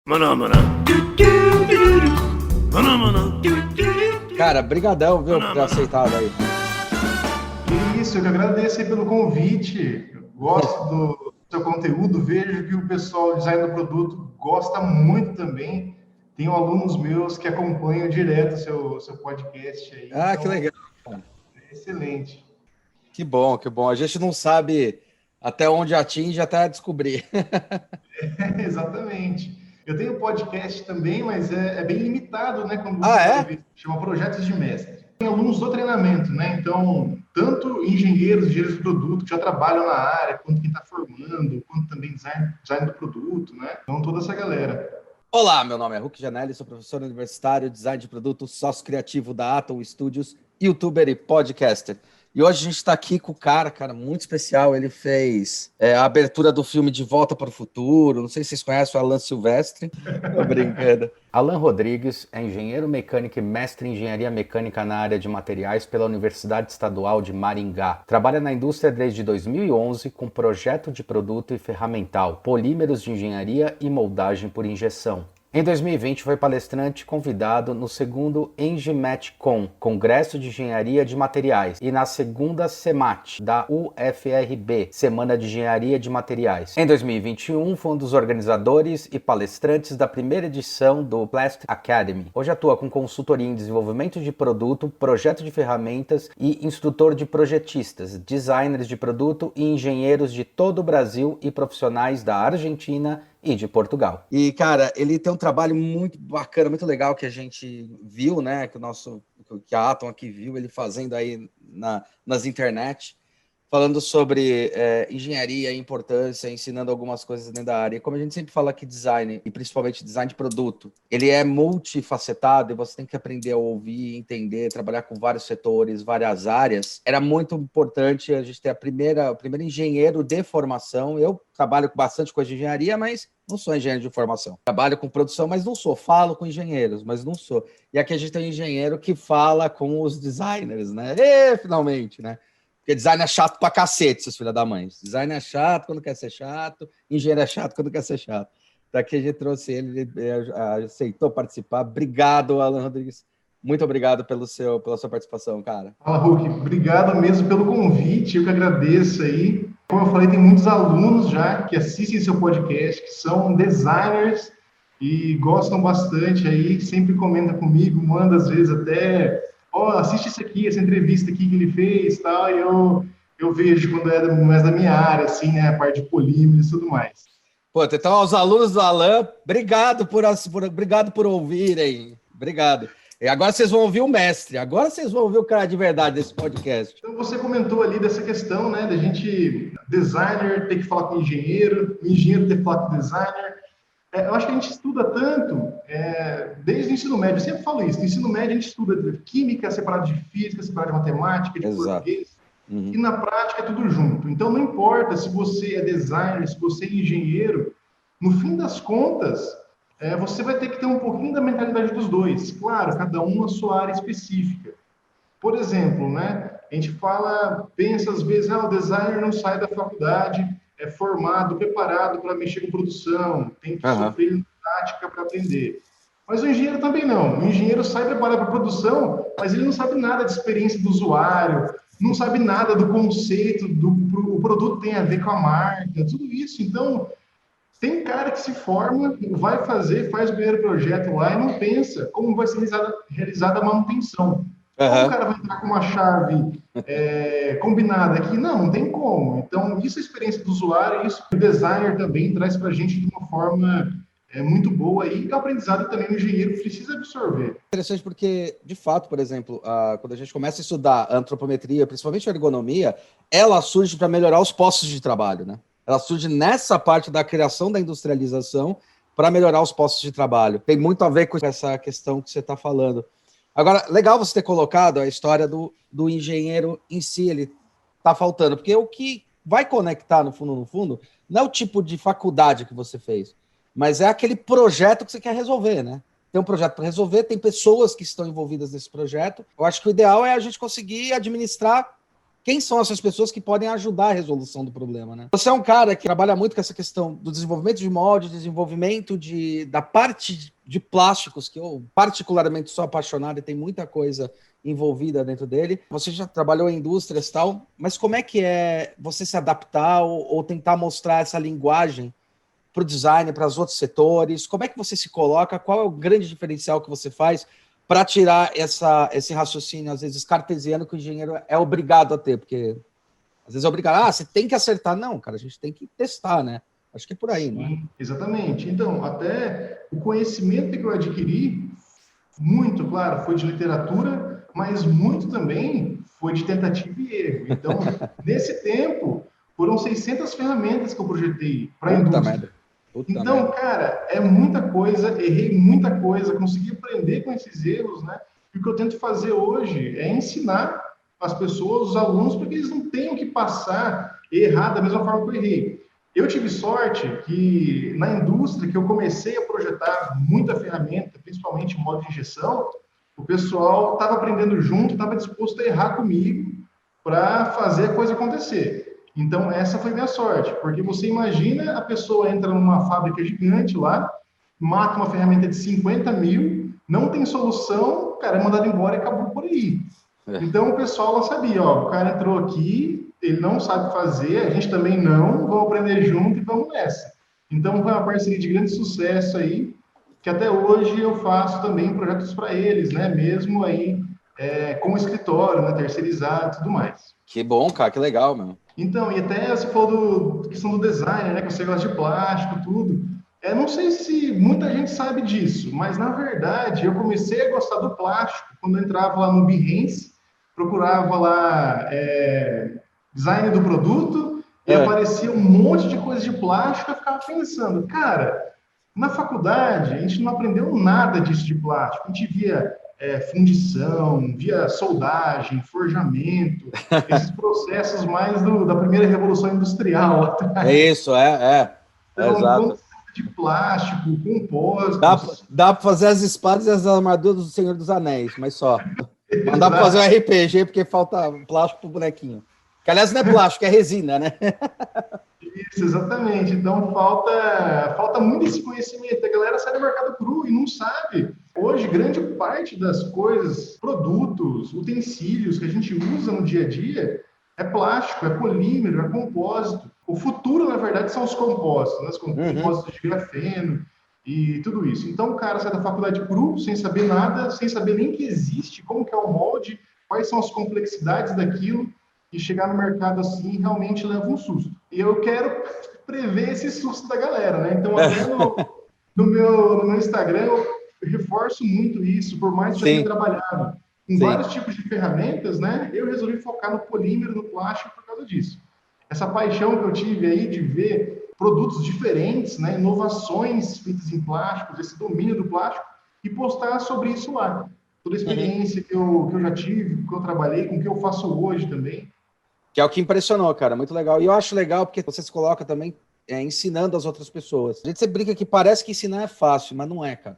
Maná, maná. Maná, maná. Cara, brigadão, viu, por ter aceitado aí. Que isso, eu que agradeço aí pelo convite. Eu gosto do seu conteúdo, vejo que o pessoal do design do produto gosta muito também. Tenho alunos meus que acompanham direto o seu podcast aí. Ah, então, que legal. é excelente. Que bom, que bom. A gente não sabe até onde atinge até descobrir. Exatamente. Eu tenho podcast também, mas é bem limitado, né? Como você Ah, vai é? ver. Chama Projetos de Mestre. Tem alunos do treinamento, né? Então, tanto engenheiros de produto que já trabalham na área, quanto quem está formando, quanto também design do produto, né? Então, toda essa galera. Olá, meu nome é Huck Janelli, sou professor universitário, design de produto, sócio criativo da Atom Studios, youtuber e podcaster. E hoje a gente está aqui com o cara muito especial. Ele fez a abertura do filme De Volta para o Futuro. Não sei se vocês conhecem o Alan Silvestre. Tô brincando. Alan Rodrigues é engenheiro mecânico e mestre em engenharia mecânica na área de materiais pela Universidade Estadual de Maringá. Trabalha na indústria desde 2011 com projeto de produto e ferramental, polímeros de engenharia e moldagem por injeção. Em 2020 foi palestrante convidado no segundo EngiMatCon, Congresso de Engenharia de Materiais, e na segunda CEMAT, da UFRB, Semana de Engenharia de Materiais. Em 2021 foi um dos organizadores e palestrantes da primeira edição do Plastic Academy. Hoje atua com consultoria em desenvolvimento de produto, projeto de ferramentas e instrutor de projetistas, designers de produto e engenheiros de todo o Brasil e profissionais da Argentina e de Portugal. E, cara, ele tem um trabalho muito bacana, muito legal que a gente viu, né? Que a Atom aqui viu ele fazendo aí nas internet, falando sobre engenharia e importância, ensinando algumas coisas dentro da área. E como a gente sempre fala aqui, design, e principalmente design de produto, ele é multifacetado e você tem que aprender a ouvir, entender, trabalhar com vários setores, várias áreas. Era muito importante a gente ter o primeiro engenheiro de formação. Eu trabalho bastante com engenharia, mas não sou engenheiro de formação. Trabalho com produção, mas não sou. Falo com engenheiros, mas não sou. E aqui a gente tem um engenheiro que fala com os designers, né? E, finalmente, né? Porque design é chato pra cacete, seus filhos da mãe. Design é chato quando quer ser chato, engenheiro é chato quando quer ser chato. Daqui a gente trouxe ele aceitou participar. Obrigado, Alan Rodrigues. Muito obrigado pela sua participação, cara. Fala, Huck. Obrigado mesmo pelo convite. Eu que agradeço aí. Como eu falei, tem muitos alunos já que assistem seu podcast, que são designers e gostam bastante aí, sempre comenta comigo, manda às vezes até... assiste isso aqui, essa entrevista aqui que ele fez, tal, e eu vejo quando é mais da minha área, assim, né, a parte de polímeros e tudo mais. Pô, então, aos alunos do Alan, obrigado por ouvirem, obrigado. E agora vocês vão ouvir o mestre, agora vocês vão ouvir o cara de verdade desse podcast. Então, você comentou ali dessa questão, né, da gente, designer, ter que falar com o engenheiro ter que falar com o designer. Eu acho que a gente estuda tanto, desde o ensino médio, eu sempre falo isso, no ensino médio a gente estuda química separado de física, separado de matemática, de português, e na prática é tudo junto. Então não importa se você é designer, se você é engenheiro, no fim das contas, você vai ter que ter um pouquinho da mentalidade dos dois. Claro, cada um na sua área específica. Por exemplo, né, a gente pensa às vezes, o designer não sai da faculdade, é formado, preparado para mexer com produção, tem que sofrer prática para aprender. Mas o engenheiro também não. O engenheiro sai preparado para produção, mas ele não sabe nada de experiência do usuário, não sabe nada do conceito, o produto tem a ver com a marca, tudo isso. Então, tem cara que se forma, faz o primeiro projeto lá e não pensa como vai ser realizada a manutenção. Como o cara vai entrar com uma chave combinada aqui? Não tem como. Então, isso é a experiência do usuário, isso o designer também traz para a gente de uma forma muito boa e o aprendizado também o engenheiro precisa absorver. Interessante porque, de fato, por exemplo, quando a gente começa a estudar antropometria, principalmente a ergonomia, ela surge para melhorar os postos de trabalho, né? Ela surge nessa parte da criação da industrialização para melhorar os postos de trabalho. Tem muito a ver com essa questão que você está falando. Agora, legal você ter colocado a história do engenheiro em si, ele está faltando, porque o que vai conectar, no fundo, não é o tipo de faculdade que você fez, mas é aquele projeto que você quer resolver, né? Tem um projeto para resolver, tem pessoas que estão envolvidas nesse projeto. Eu acho que o ideal é a gente conseguir administrar quem são essas pessoas que podem ajudar a resolução do problema, né? Você é um cara que trabalha muito com essa questão do desenvolvimento de molde, desenvolvimento da parte de plásticos, que eu particularmente sou apaixonado e tem muita coisa envolvida dentro dele. Você já trabalhou em indústrias e tal, mas como é que é você se adaptar ou tentar mostrar essa linguagem para o design, para os outros setores? Como é que você se coloca? Qual é o grande diferencial que você faz para tirar esse raciocínio, às vezes, cartesiano, que o engenheiro é obrigado a ter? Porque, às vezes, é obrigado. Você tem que acertar. Não, cara, a gente tem que testar, né? Acho que é por aí, não é? Exatamente. Então, até o conhecimento que eu adquiri, muito, claro, foi de literatura, mas muito também foi de tentativa e erro. Então, nesse tempo, foram 600 ferramentas que eu projetei para a indústria. Então, cara, é muita coisa, errei muita coisa, consegui aprender com esses erros, né? E o que eu tento fazer hoje é ensinar as pessoas, os alunos, para que eles não tenham que passar e errar da mesma forma que eu errei. Eu tive sorte que na indústria que eu comecei a projetar muita ferramenta, principalmente modo de injeção, o pessoal estava aprendendo junto, estava disposto a errar comigo para fazer a coisa acontecer. Então, essa foi minha sorte, porque você imagina a pessoa entra numa fábrica gigante lá, mata uma ferramenta de 50 mil, não tem solução, o cara é mandado embora e acabou por aí. Então, o pessoal lá sabia, ó, o cara entrou aqui, ele não sabe fazer, a gente também não, vamos aprender junto e vamos nessa. Então, foi uma parceria de grande sucesso aí, que até hoje eu faço também projetos para eles, né, mesmo aí com o escritório, né, terceirizado e tudo mais. Que bom, cara, que legal, meu. Então, e até você falou da questão do design, né, que você gosta de plástico, tudo. Não sei se muita gente sabe disso, mas, na verdade, eu comecei a gostar do plástico quando eu entrava lá no Behance, procurava lá design do produto, e aparecia um monte de coisa de plástico, eu ficava pensando, cara, na faculdade a gente não aprendeu nada disso de plástico, a gente via fundição, via soldagem, forjamento, esses processos mais da primeira revolução industrial. É isso, então, exato. De plástico, compostos. Dá para fazer as espadas e as armaduras do Senhor dos Anéis, mas só. Não dá para fazer um RPG porque falta plástico pro bonequinho. Que, aliás, não é plástico, é resina, né? Isso, exatamente. Então, falta muito esse conhecimento. A galera sai do mercado cru e não sabe. Hoje, grande parte das coisas, produtos, utensílios que a gente usa no dia a dia é plástico, é polímero, é compósito. O futuro, na verdade, são os compósitos, né? Os compósitos de grafeno e tudo isso. Então, o cara sai da faculdade cru, sem saber nada, sem saber nem que existe, como que é o molde, quais são as complexidades daquilo, e chegar no mercado assim realmente leva um susto. E eu quero prever esse susto da galera, né? Então, até no meu Instagram, eu reforço muito isso, por mais que eu tenha trabalhado com vários tipos de ferramentas, né? Eu resolvi focar no polímero, no plástico, por causa disso. Essa paixão que eu tive aí de ver produtos diferentes, né? Inovações feitas em plásticos, esse domínio do plástico, e postar sobre isso lá. Toda a experiência que eu já tive, que eu trabalhei, com o que eu faço hoje também. Que é o que impressionou, cara, muito legal. E eu acho legal porque você se coloca também ensinando as outras pessoas. A gente sempre brinca que parece que ensinar é fácil, mas não é, cara.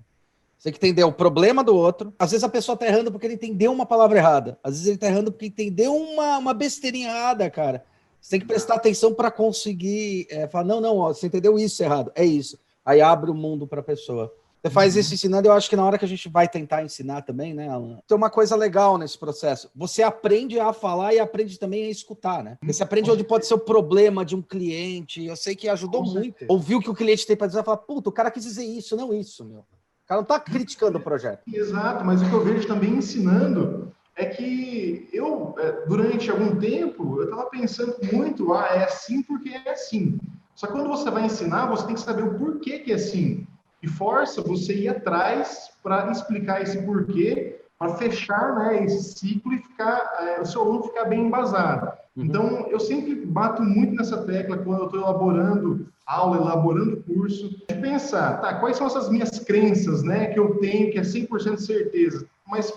Você tem que entender o problema do outro. Às vezes a pessoa tá errando porque ele entendeu uma palavra errada. Às vezes ele tá errando porque entendeu uma besteirinha errada, cara. Você tem que prestar atenção para conseguir falar, não, ó, você entendeu isso errado, é isso. Aí abre o mundo para a pessoa. Você faz isso ensinando, eu acho que na hora que a gente vai tentar ensinar também, né, Alan? Tem uma coisa legal nesse processo. Você aprende a falar e aprende também a escutar, né? Você aprende onde pode ser o problema de um cliente. Eu sei que ajudou muito. Ouvir o que o cliente tem para dizer e falar, puta, o cara quis dizer isso, não isso, meu. O cara não tá criticando o projeto. Exato, mas o que eu vejo também ensinando é que eu, durante algum tempo, eu estava pensando muito, é assim porque é assim. Só que quando você vai ensinar, você tem que saber o porquê que é assim. E força você ir atrás para explicar esse porquê, para fechar, né, esse ciclo e ficar, o seu aluno ficar bem embasado. Então, eu sempre bato muito nessa tecla quando eu estou elaborando aula, elaborando curso, de pensar, tá, quais são essas minhas crenças, né, que eu tenho, que é 100% certeza. Mas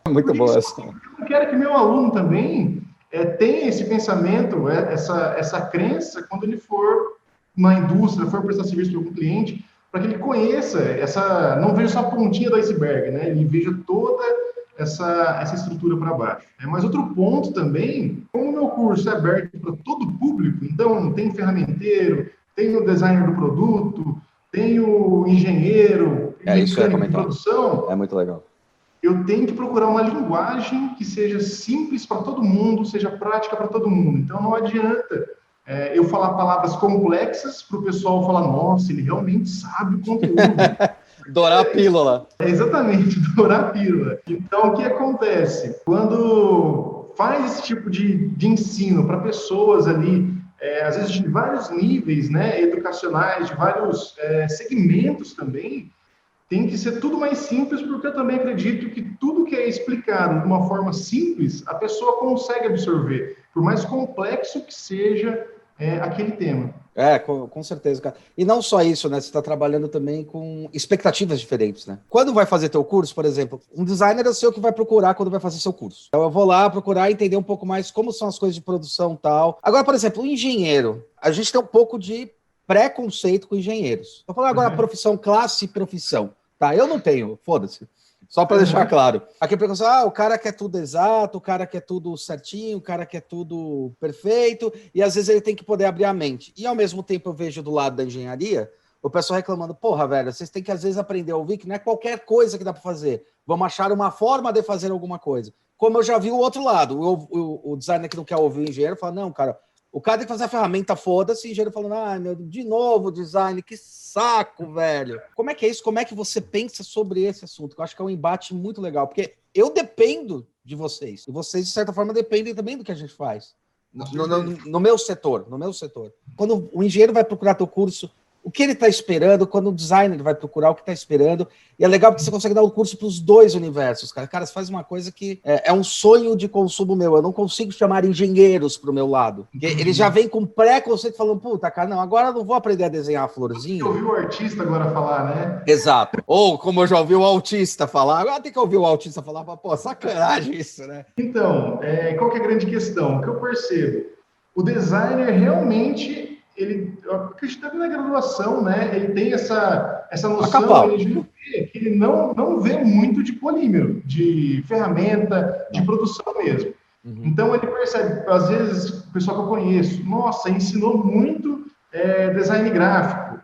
muito boa essa. Eu não quero que meu aluno também tenha esse pensamento, essa crença, quando ele for na indústria, for prestar serviço para algum cliente, para que ele conheça não veja só a pontinha do iceberg, né? Ele veja toda essa estrutura para baixo. Mas outro ponto também, como o meu curso é aberto para todo o público, então tem ferramenteiro, tem o designer do produto, tem o engenheiro, mecânico de produção. É muito legal. Eu tenho que procurar uma linguagem que seja simples para todo mundo, seja prática para todo mundo. Então não adianta eu falar palavras complexas para o pessoal falar, nossa, ele realmente sabe o conteúdo. Dourar a pílula. Exatamente, dourar a pílula. Então, o que acontece? Quando faz esse tipo de ensino para pessoas ali, às vezes de vários níveis, né, educacionais, de vários segmentos também, tem que ser tudo mais simples, porque eu também acredito que tudo que é explicado de uma forma simples, a pessoa consegue absorver, por mais complexo que seja aquele tema. Com certeza, cara. E não só isso, né? Você está trabalhando também com expectativas diferentes, né? Quando vai fazer teu curso, por exemplo, um designer é o seu que vai procurar quando vai fazer seu curso. Então eu vou lá procurar entender um pouco mais como são as coisas de produção e tal. Agora, por exemplo, o engenheiro. A gente tem um pouco de preconceito com engenheiros. Vou falar agora profissão, classe e profissão. Tá, eu não tenho, foda-se. Só para deixar claro. Aqui preconceito, o cara quer tudo exato, o cara quer tudo certinho, o cara quer tudo perfeito, e às vezes ele tem que poder abrir a mente. E ao mesmo tempo eu vejo do lado da engenharia, o pessoal reclamando, porra, velho, vocês têm que às vezes aprender a ouvir que não é qualquer coisa que dá para fazer. Vamos achar uma forma de fazer alguma coisa. Como eu já vi o outro lado, o designer que não quer ouvir o engenheiro fala, não, cara, o cara tem que fazer a ferramenta, foda-se, e o engenheiro falando, meu, de novo design, que saco, velho. Como é que é isso? Como é que você pensa sobre esse assunto? Eu acho que é um embate muito legal, porque eu dependo de vocês, e vocês, de certa forma, dependem também do que a gente faz. No meu setor, Quando o engenheiro vai procurar teu curso, o que ele está esperando, quando o designer vai procurar o que está esperando, e é legal porque você consegue dar o curso para os dois universos, cara. Cara, você faz uma coisa que é um sonho de consumo meu, eu não consigo chamar engenheiros para o meu lado, porque eles já vêm com preconceito falando, puta, cara, não, agora eu não vou aprender a desenhar a florzinha. Você ouviu o artista agora falar, né? Exato. Ou, como eu já ouvi o autista falar, agora tem que ouvir o autista falar, pô, sacanagem isso, né? Então, qual que é a grande questão? O que eu percebo? O designer realmente... ele, acreditando na graduação, né? Ele tem essa noção que ele não vê muito de polímero, de ferramenta, de produção mesmo. Então, ele percebe, às vezes, o pessoal que eu conheço, nossa, ensinou muito design gráfico.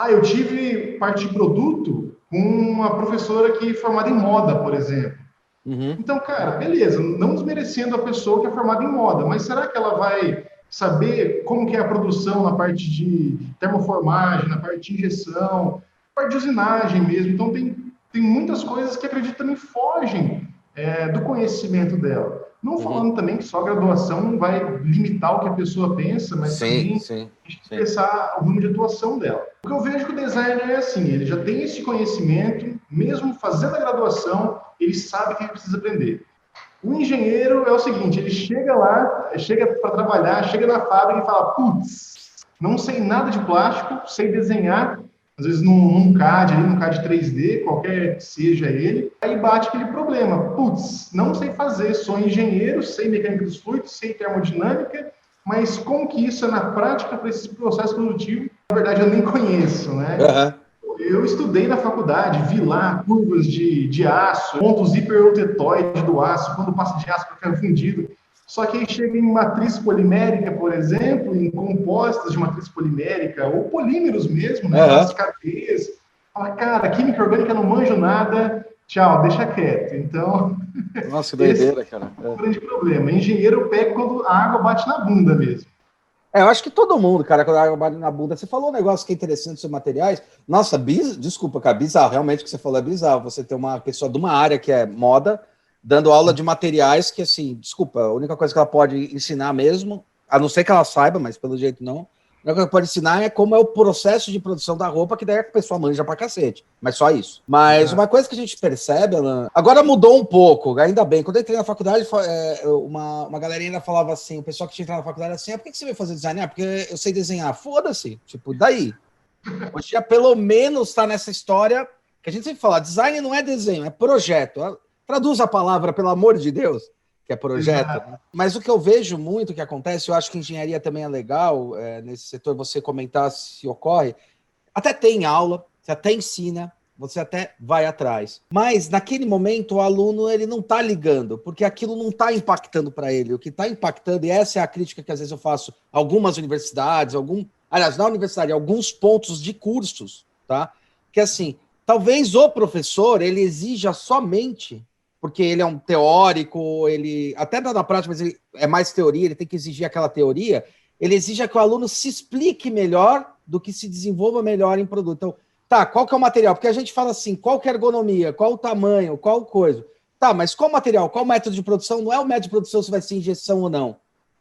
Eu tive parte de produto com uma professora que é formada em moda, por exemplo. Então, cara, beleza, não desmerecendo a pessoa que é formada em moda, mas será que ela vai saber como que é a produção na parte de termoformagem, na parte de injeção, na parte de usinagem mesmo? Então, tem muitas coisas que acredito também fogem do conhecimento dela. Não falando também que só a graduação não vai limitar o que a pessoa pensa, mas também a gente tem que pensar o rumo de atuação dela. O que eu vejo que o designer é assim, ele já tem esse conhecimento, mesmo fazendo a graduação, ele sabe que ele precisa aprender. O engenheiro é o seguinte, ele chega lá, chega para trabalhar, chega na fábrica e fala, putz, não sei nada de plástico, sei desenhar, às vezes num CAD, num CAD 3D, qualquer que seja ele, aí bate aquele problema, putz, não sei fazer, sou engenheiro, sei mecânica dos fluidos, sei termodinâmica, mas como que isso é na prática para esse processo produtivo? Na verdade, eu nem conheço, né? Eu estudei na faculdade, vi lá curvas de aço, pontos hiperrotetóides do aço, quando passa de aço para ficar fundido. Só que aí chega em matriz polimérica, por exemplo, em compostas de matriz polimérica, ou polímeros mesmo, né? As cadeias. Fala, cara, química orgânica não manjo nada, tchau, deixa quieto. Então, nossa, que doideira, cara. É um grande problema. Engenheiro pega quando a água bate na bunda mesmo. Eu acho que todo mundo, cara, quando a água bate na bunda. Você falou um negócio que é interessante sobre materiais. Nossa, desculpa, cara, bizarro. Realmente o que você falou é bizarro. Você ter uma pessoa de uma área que é moda, dando aula de materiais que, assim, desculpa, a única coisa que ela pode ensinar mesmo, a não ser que ela saiba, mas pelo jeito não, a única coisa que pode ensinar é como é o processo de produção da roupa, que daí a pessoa manja pra cacete. Mas só isso. Mas uma coisa que a gente percebe, Alan, agora mudou um pouco, ainda bem. Quando eu entrei na faculdade, uma galerinha ainda falava assim, o pessoal que tinha entrado na faculdade assim, por que você veio fazer design? Porque eu sei desenhar. Foda-se. Tipo, daí. Hoje já pelo menos tá nessa história que a gente sempre fala, design não é desenho, é projeto. Traduz a palavra, pelo amor de Deus, que é projeto. Né? Mas o que eu vejo muito que acontece, eu acho que engenharia também é legal, nesse setor, você comentar se ocorre, até tem aula, você até ensina, você até vai atrás. Mas, naquele momento, o aluno ele não está ligando, porque aquilo não está impactando para ele. O que está impactando, e essa é a crítica que às vezes eu faço a algumas universidades, aliás, na universidade, alguns pontos de cursos, tá? Que assim, talvez o professor, ele exija somente, porque ele é um teórico, ele até dá na prática, mas ele é mais teoria, ele tem que exigir aquela teoria, ele exige que o aluno se explique melhor do que se desenvolva melhor em produto. Então, tá, qual que é o material? Porque a gente fala assim, qual que é a ergonomia, qual o tamanho, qual coisa. Tá, mas qual material, qual método de produção? Não é o método de produção se vai ser injeção ou não.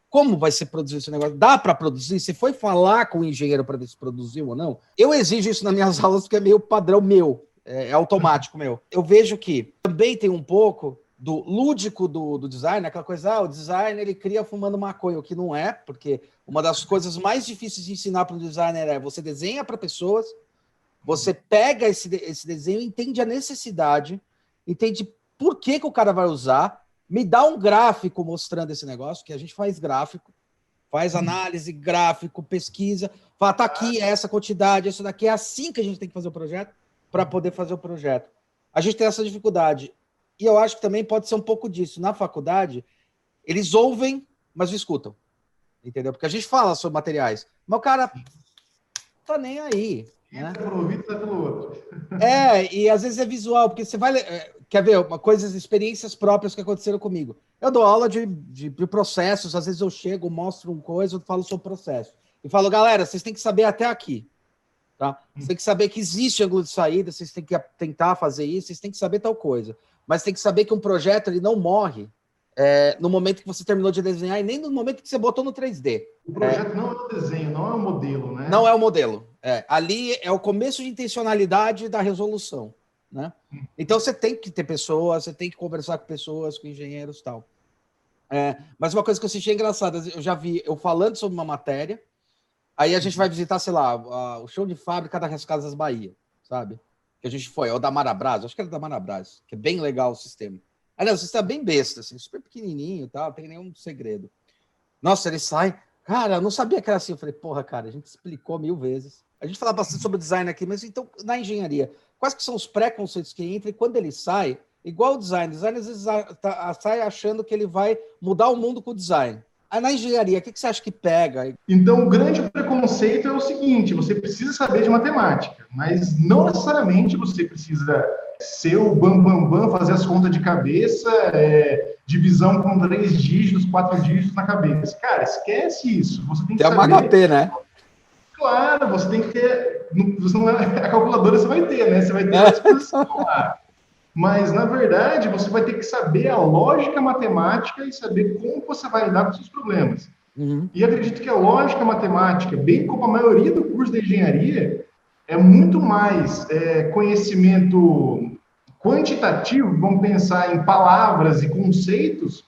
Como vai ser produzido esse negócio? Dá para produzir? Você foi falar com o engenheiro para ver se produziu ou não? Eu exijo isso nas minhas aulas porque é meio padrão meu, é automático meu. Eu vejo que também tem um pouco do lúdico do design, aquela coisa, o designer ele cria fumando maconha, o que não é, porque uma das coisas mais difíceis de ensinar para um designer é você desenha para pessoas, você pega esse desenho, entende a necessidade, entende por que o cara vai usar, me dá um gráfico mostrando esse negócio, que a gente faz gráfico, faz análise, gráfico, pesquisa, fala, tá aqui, é essa quantidade, isso daqui, é assim que a gente tem que fazer o projeto, para poder fazer o projeto. A gente tem essa dificuldade. E eu acho que também pode ser um pouco disso. Na faculdade, eles ouvem, mas não escutam. Entendeu? Porque a gente fala sobre materiais, mas o cara tá nem aí. Né? Pelo ouvido, tá pelo outro. E às vezes é visual, porque você vai... Quer ver? Experiências próprias que aconteceram comigo. Eu dou aula de processos, às vezes eu chego, mostro uma coisa, eu falo sobre processo. E falo, galera, vocês têm que saber até aqui. Tá? Vocês têm que saber que existe ângulo de saída, vocês têm que tentar fazer isso, vocês têm que saber tal coisa. Mas tem que saber que um projeto ele não morre no momento que você terminou de desenhar e nem no momento que você botou no 3D. O projeto não é o desenho, não é o modelo, né? Não é o modelo. Ali é o começo de intencionalidade da resolução. Né? Então você tem que ter pessoas, você tem que conversar com pessoas, com engenheiros e tal. Mas uma coisa que eu senti engraçada, eu já vi eu falando sobre uma matéria, aí a gente vai visitar, sei lá, o show de fábrica das Casas Bahia, sabe? Que a gente foi, é o da Marabras, acho que era da Marabras, que é bem legal o sistema. Aliás, o sistema é bem besta, assim, super pequenininho e tal, não tem nenhum segredo. Nossa, ele sai, cara, eu não sabia que era assim. Eu falei, porra, cara, a gente explicou 1000 vezes. A gente fala bastante sobre design aqui, mas então, na engenharia, quais que são os preconceitos que entram e quando ele sai, igual o design às vezes sai achando que ele vai mudar o mundo com o design. Aí na engenharia, o que você acha que pega? Então, o grande preconceito é o seguinte, você precisa saber de matemática, mas não necessariamente você precisa ser o bam, fazer as contas de cabeça, divisão com 3 dígitos, 4 dígitos na cabeça. Cara, esquece isso. Você tem que saber... uma HP, né? Claro, você tem que ter... A calculadora você vai ter, né? Você vai ter a disposição lá. Mas, na verdade, você vai ter que saber a lógica matemática e saber como você vai lidar com os seus problemas. Uhum. E acredito que a lógica matemática, bem como a maioria do curso de engenharia, é muito mais conhecimento quantitativo, vamos pensar em palavras e conceitos,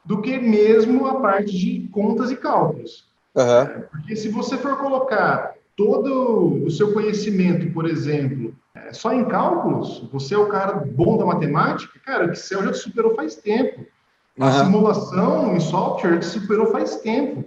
do que mesmo a parte de contas e cálculos. Uhum. Porque se você for colocar todo o seu conhecimento, por exemplo, só em cálculos, você é o cara bom da matemática, cara, o Excel já te superou faz tempo. A simulação em software já te superou faz tempo.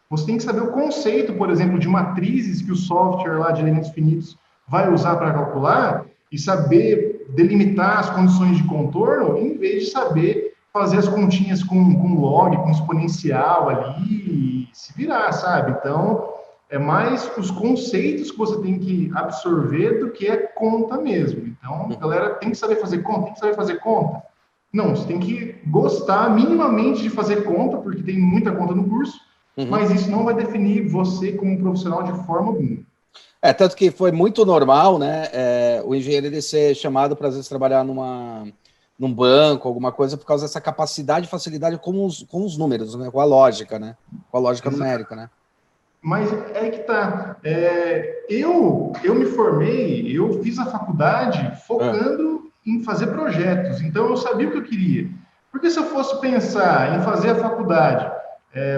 Você tem que saber o conceito, por exemplo, de matrizes que o software lá de elementos finitos vai usar para calcular e saber delimitar as condições de contorno, em vez de saber fazer as continhas com log, com exponencial ali e se virar, sabe? Então, é mais os conceitos que você tem que absorver do que a conta mesmo. Então, a galera tem que saber fazer conta, tem que saber fazer conta. Não, você tem que gostar minimamente de fazer conta, porque tem muita conta no curso, mas isso não vai definir você como profissional de forma alguma. Tanto que foi muito normal, né, o engenheiro ele ser chamado para, às vezes, trabalhar num banco, alguma coisa, por causa dessa capacidade e facilidade com os números, né, com a lógica, né, com a lógica numérica, né. Mas é aí que tá. Eu me formei, eu fiz a faculdade focando em fazer projetos, então eu sabia o que eu queria. Porque se eu fosse pensar em fazer a faculdade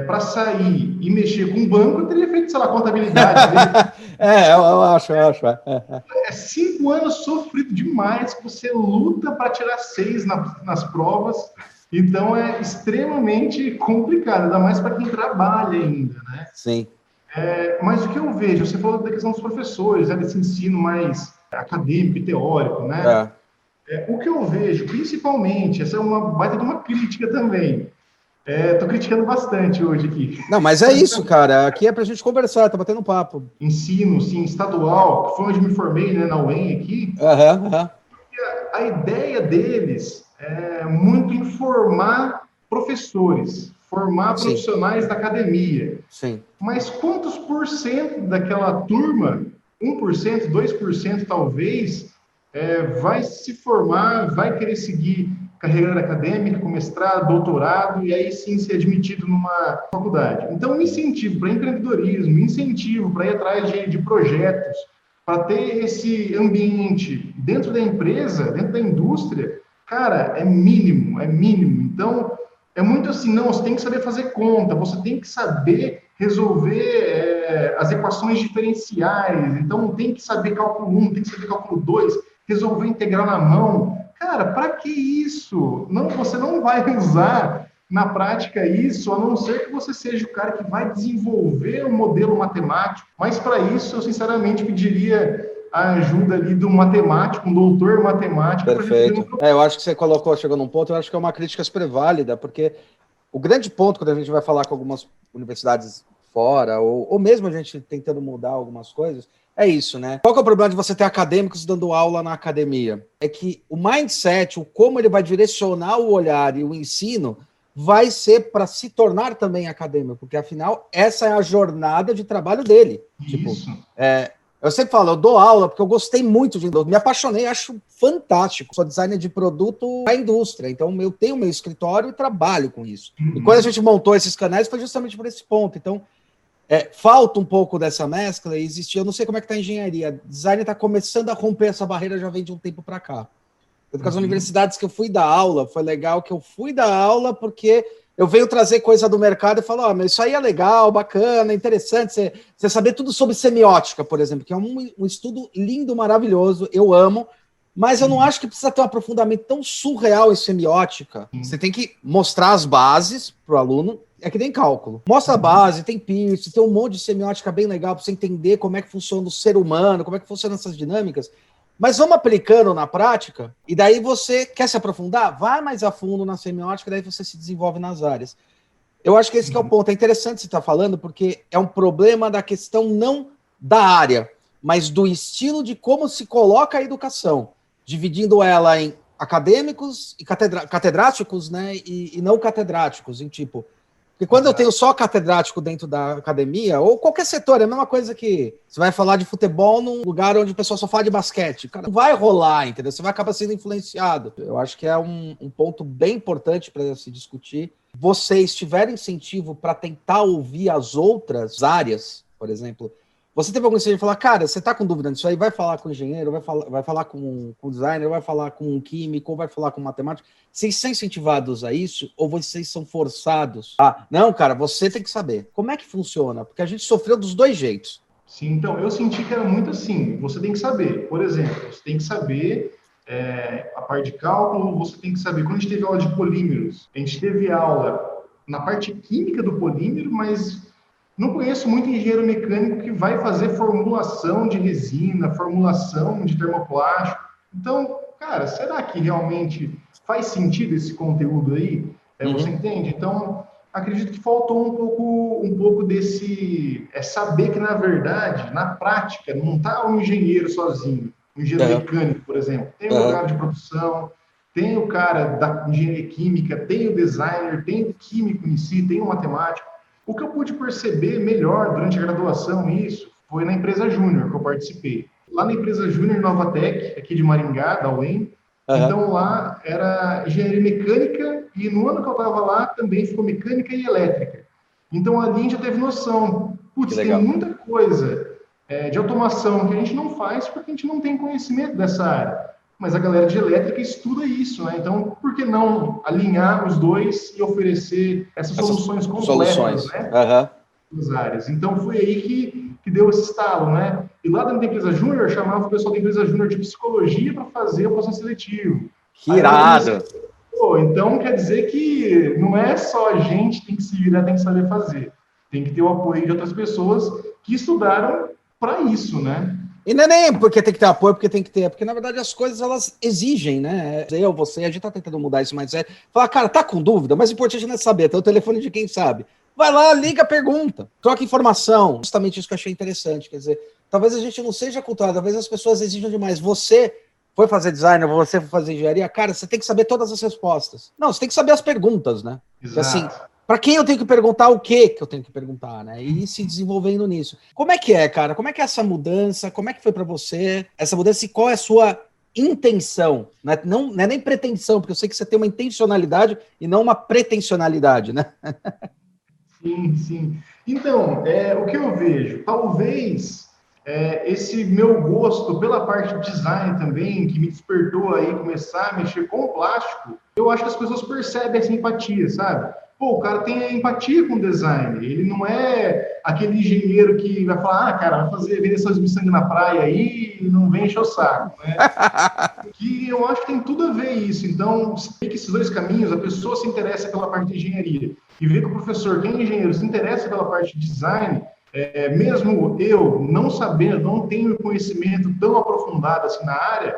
para sair e mexer com um banco, eu teria feito, sei lá, contabilidade. Eu acho. 5 anos sofrido demais, que você luta para tirar 6 nas provas, então é extremamente complicado, ainda mais para quem trabalha ainda, né? Sim. Mas o que eu vejo, você falou da questão dos professores, desse ensino mais acadêmico e teórico, né? O que eu vejo, principalmente, essa é uma baita de uma crítica também. Estou criticando bastante hoje aqui. Não, mas é isso, cara. Aqui é pra gente conversar, tá batendo papo. Ensino, sim, estadual, que foi onde me formei, né, na UEM aqui. A ideia deles é muito em formar professores, formar profissionais da academia. Sim. Mas quantos por cento daquela turma, 1%, 2% talvez, vai se formar, vai querer seguir carreira acadêmica, com mestrado, doutorado, e aí sim ser admitido numa faculdade. Então, um incentivo para empreendedorismo, um incentivo para ir atrás de projetos, para ter esse ambiente dentro da empresa, dentro da indústria, cara, é mínimo, é mínimo. Então, é muito assim, não, você tem que saber fazer conta, você tem que saber resolver as equações diferenciais, então tem que saber cálculo 1, tem que saber cálculo 2, resolver integral na mão. Cara, para que isso? Não, você não vai usar na prática isso, a não ser que você seja o cara que vai desenvolver um modelo matemático, mas para isso eu sinceramente pediria a ajuda ali de um matemático, um doutor matemático. Perfeito. Eu acho que você chegou num ponto, eu acho que é uma crítica super válida, porque o grande ponto, quando a gente vai falar com algumas universidades fora, ou mesmo a gente tentando mudar algumas coisas, é isso, né? Qual que é o problema de você ter acadêmicos dando aula na academia? É que o mindset, o como ele vai direcionar o olhar e o ensino, vai ser para se tornar também acadêmico, porque afinal, essa é a jornada de trabalho dele. Isso. Tipo, eu sempre falo, eu dou aula porque eu gostei muito me apaixonei, acho fantástico. Sou designer de produto da indústria, então eu tenho meu escritório e trabalho com isso. E quando a gente montou esses canais foi justamente por esse ponto. Então, falta um pouco dessa mescla e existir. Eu não sei como é que está a engenharia. Design está começando a romper essa barreira, já vem de um tempo para cá. Porque as universidades que eu fui dar aula, foi legal que eu fui dar aula porque eu venho trazer coisa do mercado e falo, mas isso aí é legal, bacana, interessante, você saber tudo sobre semiótica, por exemplo, que é um estudo lindo, maravilhoso, eu amo, mas eu não acho que precisa ter um aprofundamento tão surreal em semiótica. Você tem que mostrar as bases para o aluno, é que nem cálculo. Mostra a base, tem Peirce, tem um monte de semiótica bem legal para você entender como é que funciona o ser humano, como é que funcionam essas dinâmicas. Mas vamos aplicando na prática, e daí você quer se aprofundar? Vai mais a fundo na semiótica, daí você se desenvolve nas áreas. Eu acho que esse que é o ponto. É interessante você estar falando, porque é um problema da questão não da área, mas do estilo de como se coloca a educação, dividindo ela em acadêmicos e catedráticos, né, e não catedráticos, em tipo... Porque quando eu tenho só catedrático dentro da academia, ou qualquer setor, é a mesma coisa que você vai falar de futebol num lugar onde o pessoal só fala de basquete. Cara, não vai rolar, entendeu? Você vai acabar sendo influenciado. Eu acho que é um ponto bem importante para se discutir. Vocês tiverem incentivo para tentar ouvir as outras áreas, por exemplo, você teve algum incentivo de falar, cara, você está com dúvida nisso aí, vai falar com o engenheiro, vai falar com o designer, vai falar com o químico, ou vai falar com o matemático. Vocês são incentivados a isso ou vocês são forçados? Não, cara, você tem que saber. Como é que funciona? Porque a gente sofreu dos dois jeitos. Sim, então, eu senti que era muito assim. Você tem que saber. Por exemplo, você tem que saber a parte de cálculo, você tem que saber. Quando a gente teve aula de polímeros, a gente teve aula na parte química do polímero, mas não conheço muito engenheiro mecânico que vai fazer formulação de resina, formulação de termoplástico. Então, cara, será que realmente faz sentido esse conteúdo aí? Você entende? Então, acredito que faltou um pouco desse... saber que, na verdade, na prática, não está um engenheiro sozinho. Um engenheiro mecânico, por exemplo. Tem o cara de produção, tem o cara da engenharia química, tem o designer, tem o químico em si, tem o matemático. O que eu pude perceber melhor durante a graduação, isso, foi na empresa Júnior que eu participei. Lá na empresa Júnior Novatec, aqui de Maringá, da UEM, então lá era engenharia mecânica e no ano que eu estava lá também ficou mecânica e elétrica. Então ali a gente já teve noção, tem muita coisa de automação que a gente não faz porque a gente não tem conhecimento dessa área. Mas a galera de elétrica estuda isso, né? Então, por que não alinhar os dois e oferecer essas soluções completas, né? Nas áreas. Então, foi aí que deu esse estalo, né? E lá dentro da empresa Júnior, chamava o pessoal da empresa Júnior de psicologia para fazer o processo seletivo. Que irado! Então, quer dizer que não é só a gente que tem que se virar, tem que saber fazer. Tem que ter o apoio de outras pessoas que estudaram para isso, né? E não é nem porque tem que ter apoio, porque tem que ter, é porque na verdade as coisas elas exigem, né? Você, a gente tá tentando mudar isso, mas falar, cara, tá com dúvida, mas o importante não é saber, tem o telefone de quem sabe. Vai lá, liga, pergunta, troca informação. Justamente isso que eu achei interessante, quer dizer, talvez a gente não seja cultural, talvez as pessoas exijam demais. Você foi fazer design, você foi fazer engenharia, cara, você tem que saber todas as respostas. Não, você tem que saber as perguntas, né? Exato. Assim, para quem eu tenho que perguntar o que eu tenho que perguntar, né? E ir se desenvolvendo nisso. Como é que é, cara? Como é que é essa mudança? Como é que foi para você essa mudança e qual é a sua intenção? Né? Não é nem pretensão, porque eu sei que você tem uma intencionalidade e não uma pretensionalidade, né? Sim, sim. Então, o que eu vejo? Talvez esse meu gosto pela parte de design também, que me despertou aí começar a mexer com o plástico, eu acho que as pessoas percebem essa empatia, sabe? Pô, o cara tem empatia com o design, ele não é aquele engenheiro que vai falar, cara, vai vender essas miçangas na praia aí e não vem encher o saco, né? Que eu acho que tem tudo a ver isso. Então, sei que esses dois caminhos, a pessoa se interessa pela parte de engenharia e vê que o professor, que é engenheiro, se interessa pela parte de design, mesmo eu não sabendo, não tenho conhecimento tão aprofundado assim na área,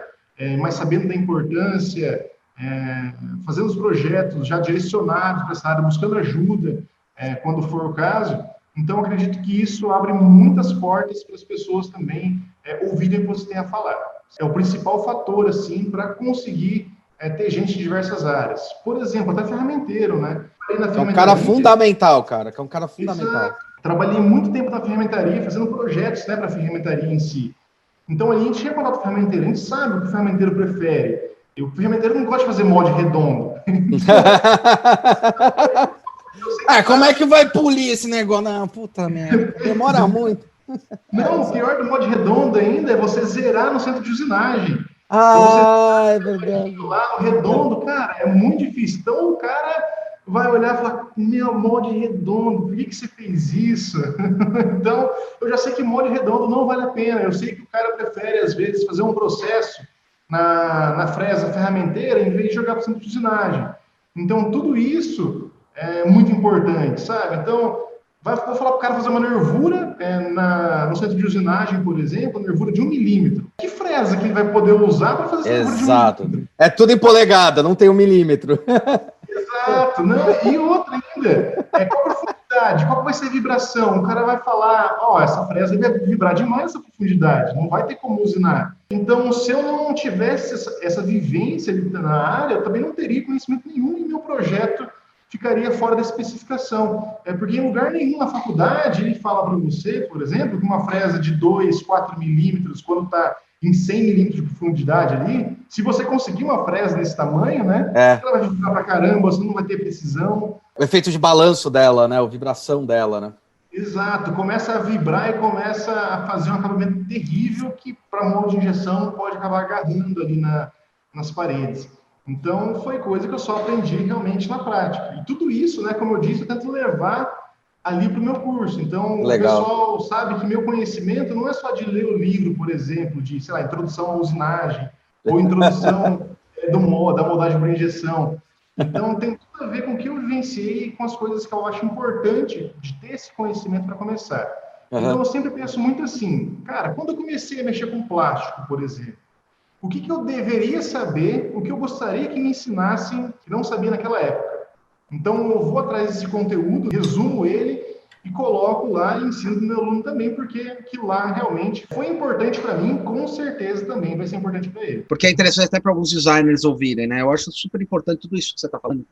mas sabendo da importância, fazendo os projetos já direcionados para essa área, buscando ajuda quando for o caso. Então, acredito que isso abre muitas portas para as pessoas também ouvirem o que você tem a falar. É o principal fator, assim, para conseguir ter gente de diversas áreas. Por exemplo, até ferramenteiro, né? É um cara fundamental, cara. Que é um cara fundamental. Exato. Trabalhei muito tempo na ferramentaria, fazendo projetos, né, para a ferramentaria em si. Então, ali a gente tinha contato com o ferramenteiro, a gente sabe o que o ferramenteiro prefere. E o ferramenteiro não gosta de fazer molde redondo. Como é que vai polir esse negócio? Não, puta merda, demora muito. Não, o pior do molde redondo ainda é você zerar no centro de usinagem. Então é verdade. Lá no redondo, cara, é muito difícil. Então o cara vai olhar e falar, meu, molde redondo, por que você fez isso? Então, eu já sei que molde redondo não vale a pena. Eu sei que o cara prefere, às vezes, fazer um processo na fresa ferramenteira em vez de jogar para o centro de usinagem. Então, tudo isso é muito importante, sabe? Então, vou falar para o cara fazer uma nervura no centro de usinagem, por exemplo, nervura de 1 milímetro. Que fresa que ele vai poder usar para fazer essa nervura de 1 milímetro? É tudo em polegada, não tem 1 milímetro. Exato. Não, e outra ainda, qual a profundidade? Qual vai ser a vibração? O cara vai falar, essa fresa vai vibrar demais essa profundidade, não vai ter como usinar. Então, se eu não tivesse essa vivência ali na área, eu também não teria conhecimento nenhum e meu projeto ficaria fora da especificação. Porque em lugar nenhum na faculdade ele fala para você, por exemplo, que uma fresa de 2, 4 milímetros, quando está em 100 milímetros de profundidade ali, se você conseguir uma fresa desse tamanho, né, ela vai vibrar pra caramba, você não vai ter precisão. O efeito de balanço dela, né, a vibração dela, né. Exato, começa a vibrar e começa a fazer um acabamento terrível que para molde de injeção pode acabar agarrando ali nas paredes. Então, foi coisa que eu só aprendi realmente na prática. E tudo isso, né, como eu disse, eu tento levar ali para o meu curso. Então, legal. O pessoal sabe que meu conhecimento não é só de ler o livro, por exemplo, de, sei lá, introdução à usinagem, ou introdução da moldagem por injeção. Então, tem tudo a ver com o que eu vivenciei e com as coisas que eu acho importante de ter esse conhecimento para começar. Então, eu sempre penso muito assim, cara, quando eu comecei a mexer com plástico, por exemplo, o que eu deveria saber, o que eu gostaria que me ensinassem, que não sabia naquela época. Então, eu vou atrás desse conteúdo, resumo ele e coloco lá e ensino para o meu aluno também, porque aquilo lá realmente foi importante para mim, com certeza também vai ser importante para ele. Porque é interessante até para alguns designers ouvirem, né? Eu acho super importante tudo isso que você está falando,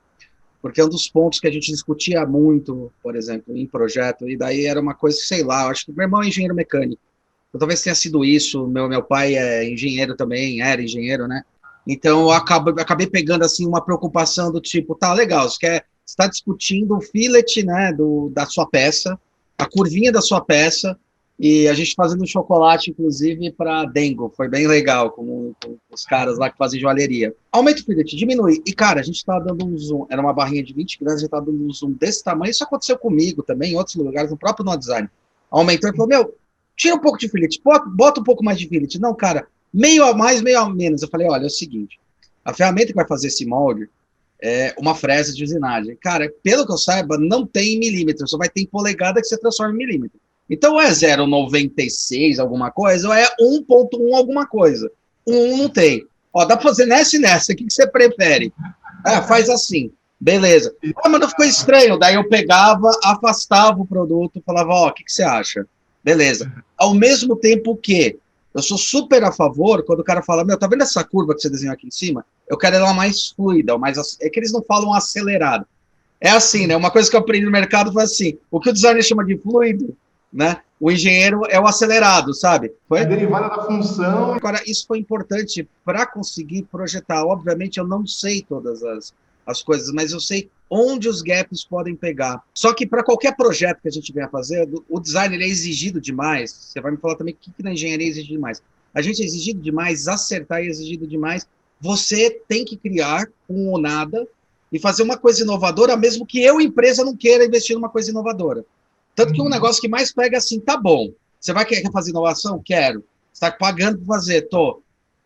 porque é um dos pontos que a gente discutia muito, por exemplo, em projeto, e daí era uma coisa que, sei lá, eu acho que meu irmão é engenheiro mecânico, então, talvez tenha sido isso, meu pai é engenheiro também, era engenheiro, né? Então, eu acabei pegando, assim, uma preocupação do tipo, tá, legal, você está discutindo o fillet, né, da sua peça, a curvinha da sua peça, e a gente fazendo chocolate, inclusive, para Dengo, foi bem legal, com os caras lá que fazem joalheria. Aumenta o fillet, diminui, e cara, a gente tá dando um zoom, era uma barrinha de 20 gramas, a gente tá dando um zoom desse tamanho, isso aconteceu comigo também, em outros lugares, no próprio No Design. Aumentou e falou, tira um pouco de fillet, bota um pouco mais de fillet. Não, cara, meio a mais, meio a menos. Eu falei, olha, é o seguinte, a ferramenta que vai fazer esse molde é uma fresa de usinagem. Cara, pelo que eu saiba, não tem em milímetro, só vai ter em polegada que você transforma em milímetro. Então, ou é 0,96 alguma coisa, ou é 1,1 alguma coisa. 1 não tem. Ó, dá para fazer nessa e nessa. O que você prefere? Ah, faz assim. Beleza. Ah, mas não ficou estranho. Daí eu pegava, afastava o produto, falava, ó, o que você acha? Beleza. Ao mesmo tempo que eu sou super a favor quando o cara fala, meu, tá vendo essa curva que você desenhou aqui em cima? Eu quero ela mais fluida, mais... é que eles não falam acelerado. É assim, né? Uma coisa que eu aprendi no mercado foi assim, o que o designer chama de fluido, né? O engenheiro é o acelerado, sabe? Foi? A derivada da função. Agora, isso foi importante para conseguir projetar. Obviamente, eu não sei todas as coisas, mas eu sei onde os gaps podem pegar. Só que para qualquer projeto que a gente venha fazer, o design ele é exigido demais. Você vai me falar também o que na engenharia é exigido demais. A gente é exigido demais, acertar é exigido demais. Você tem que criar com o nada e fazer uma coisa inovadora, mesmo que eu, empresa, não queira investir numa coisa inovadora. Tanto que um negócio que mais pega é assim, tá bom, você vai querer fazer inovação? Quero. Você está pagando para fazer? Tô.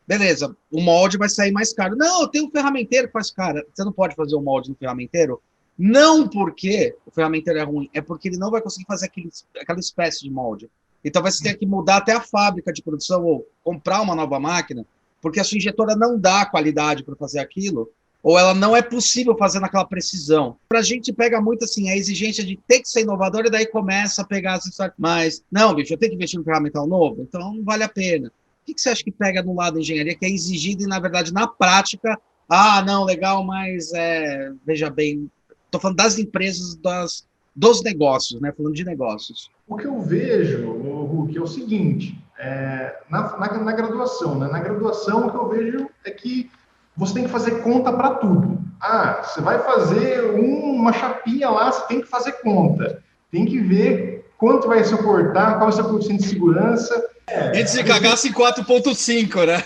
Beleza, o molde vai sair mais caro. Não, eu tenho um ferramenteiro que faz, cara, você não pode fazer o molde no ferramenteiro? Não porque o ferramenteiro é ruim, é porque ele não vai conseguir fazer aquela espécie de molde. Então você tem que mudar até a fábrica de produção ou comprar uma nova máquina, porque a sua injetora não dá qualidade para fazer aquilo, ou ela não é possível fazer naquela precisão. Para a gente pega muito assim, a exigência de ter que ser inovador e daí começa a pegar as histórias. Mas, não, bicho, eu tenho que investir no ferramental novo, então não vale a pena. O que você acha que pega no lado da engenharia que é exigido e, na verdade, na prática, não, legal, mas, veja bem, estou falando das empresas, dos negócios, né? Falando de negócios. O que eu vejo, Hulk, é o seguinte, na graduação, né? Na graduação, o que eu vejo é que você tem que fazer conta para tudo. Você vai fazer uma chapinha lá, você tem que fazer conta. Tem que ver quanto vai suportar, qual vai ser o coeficiente de segurança. Antes de cagasse em 4,5, né?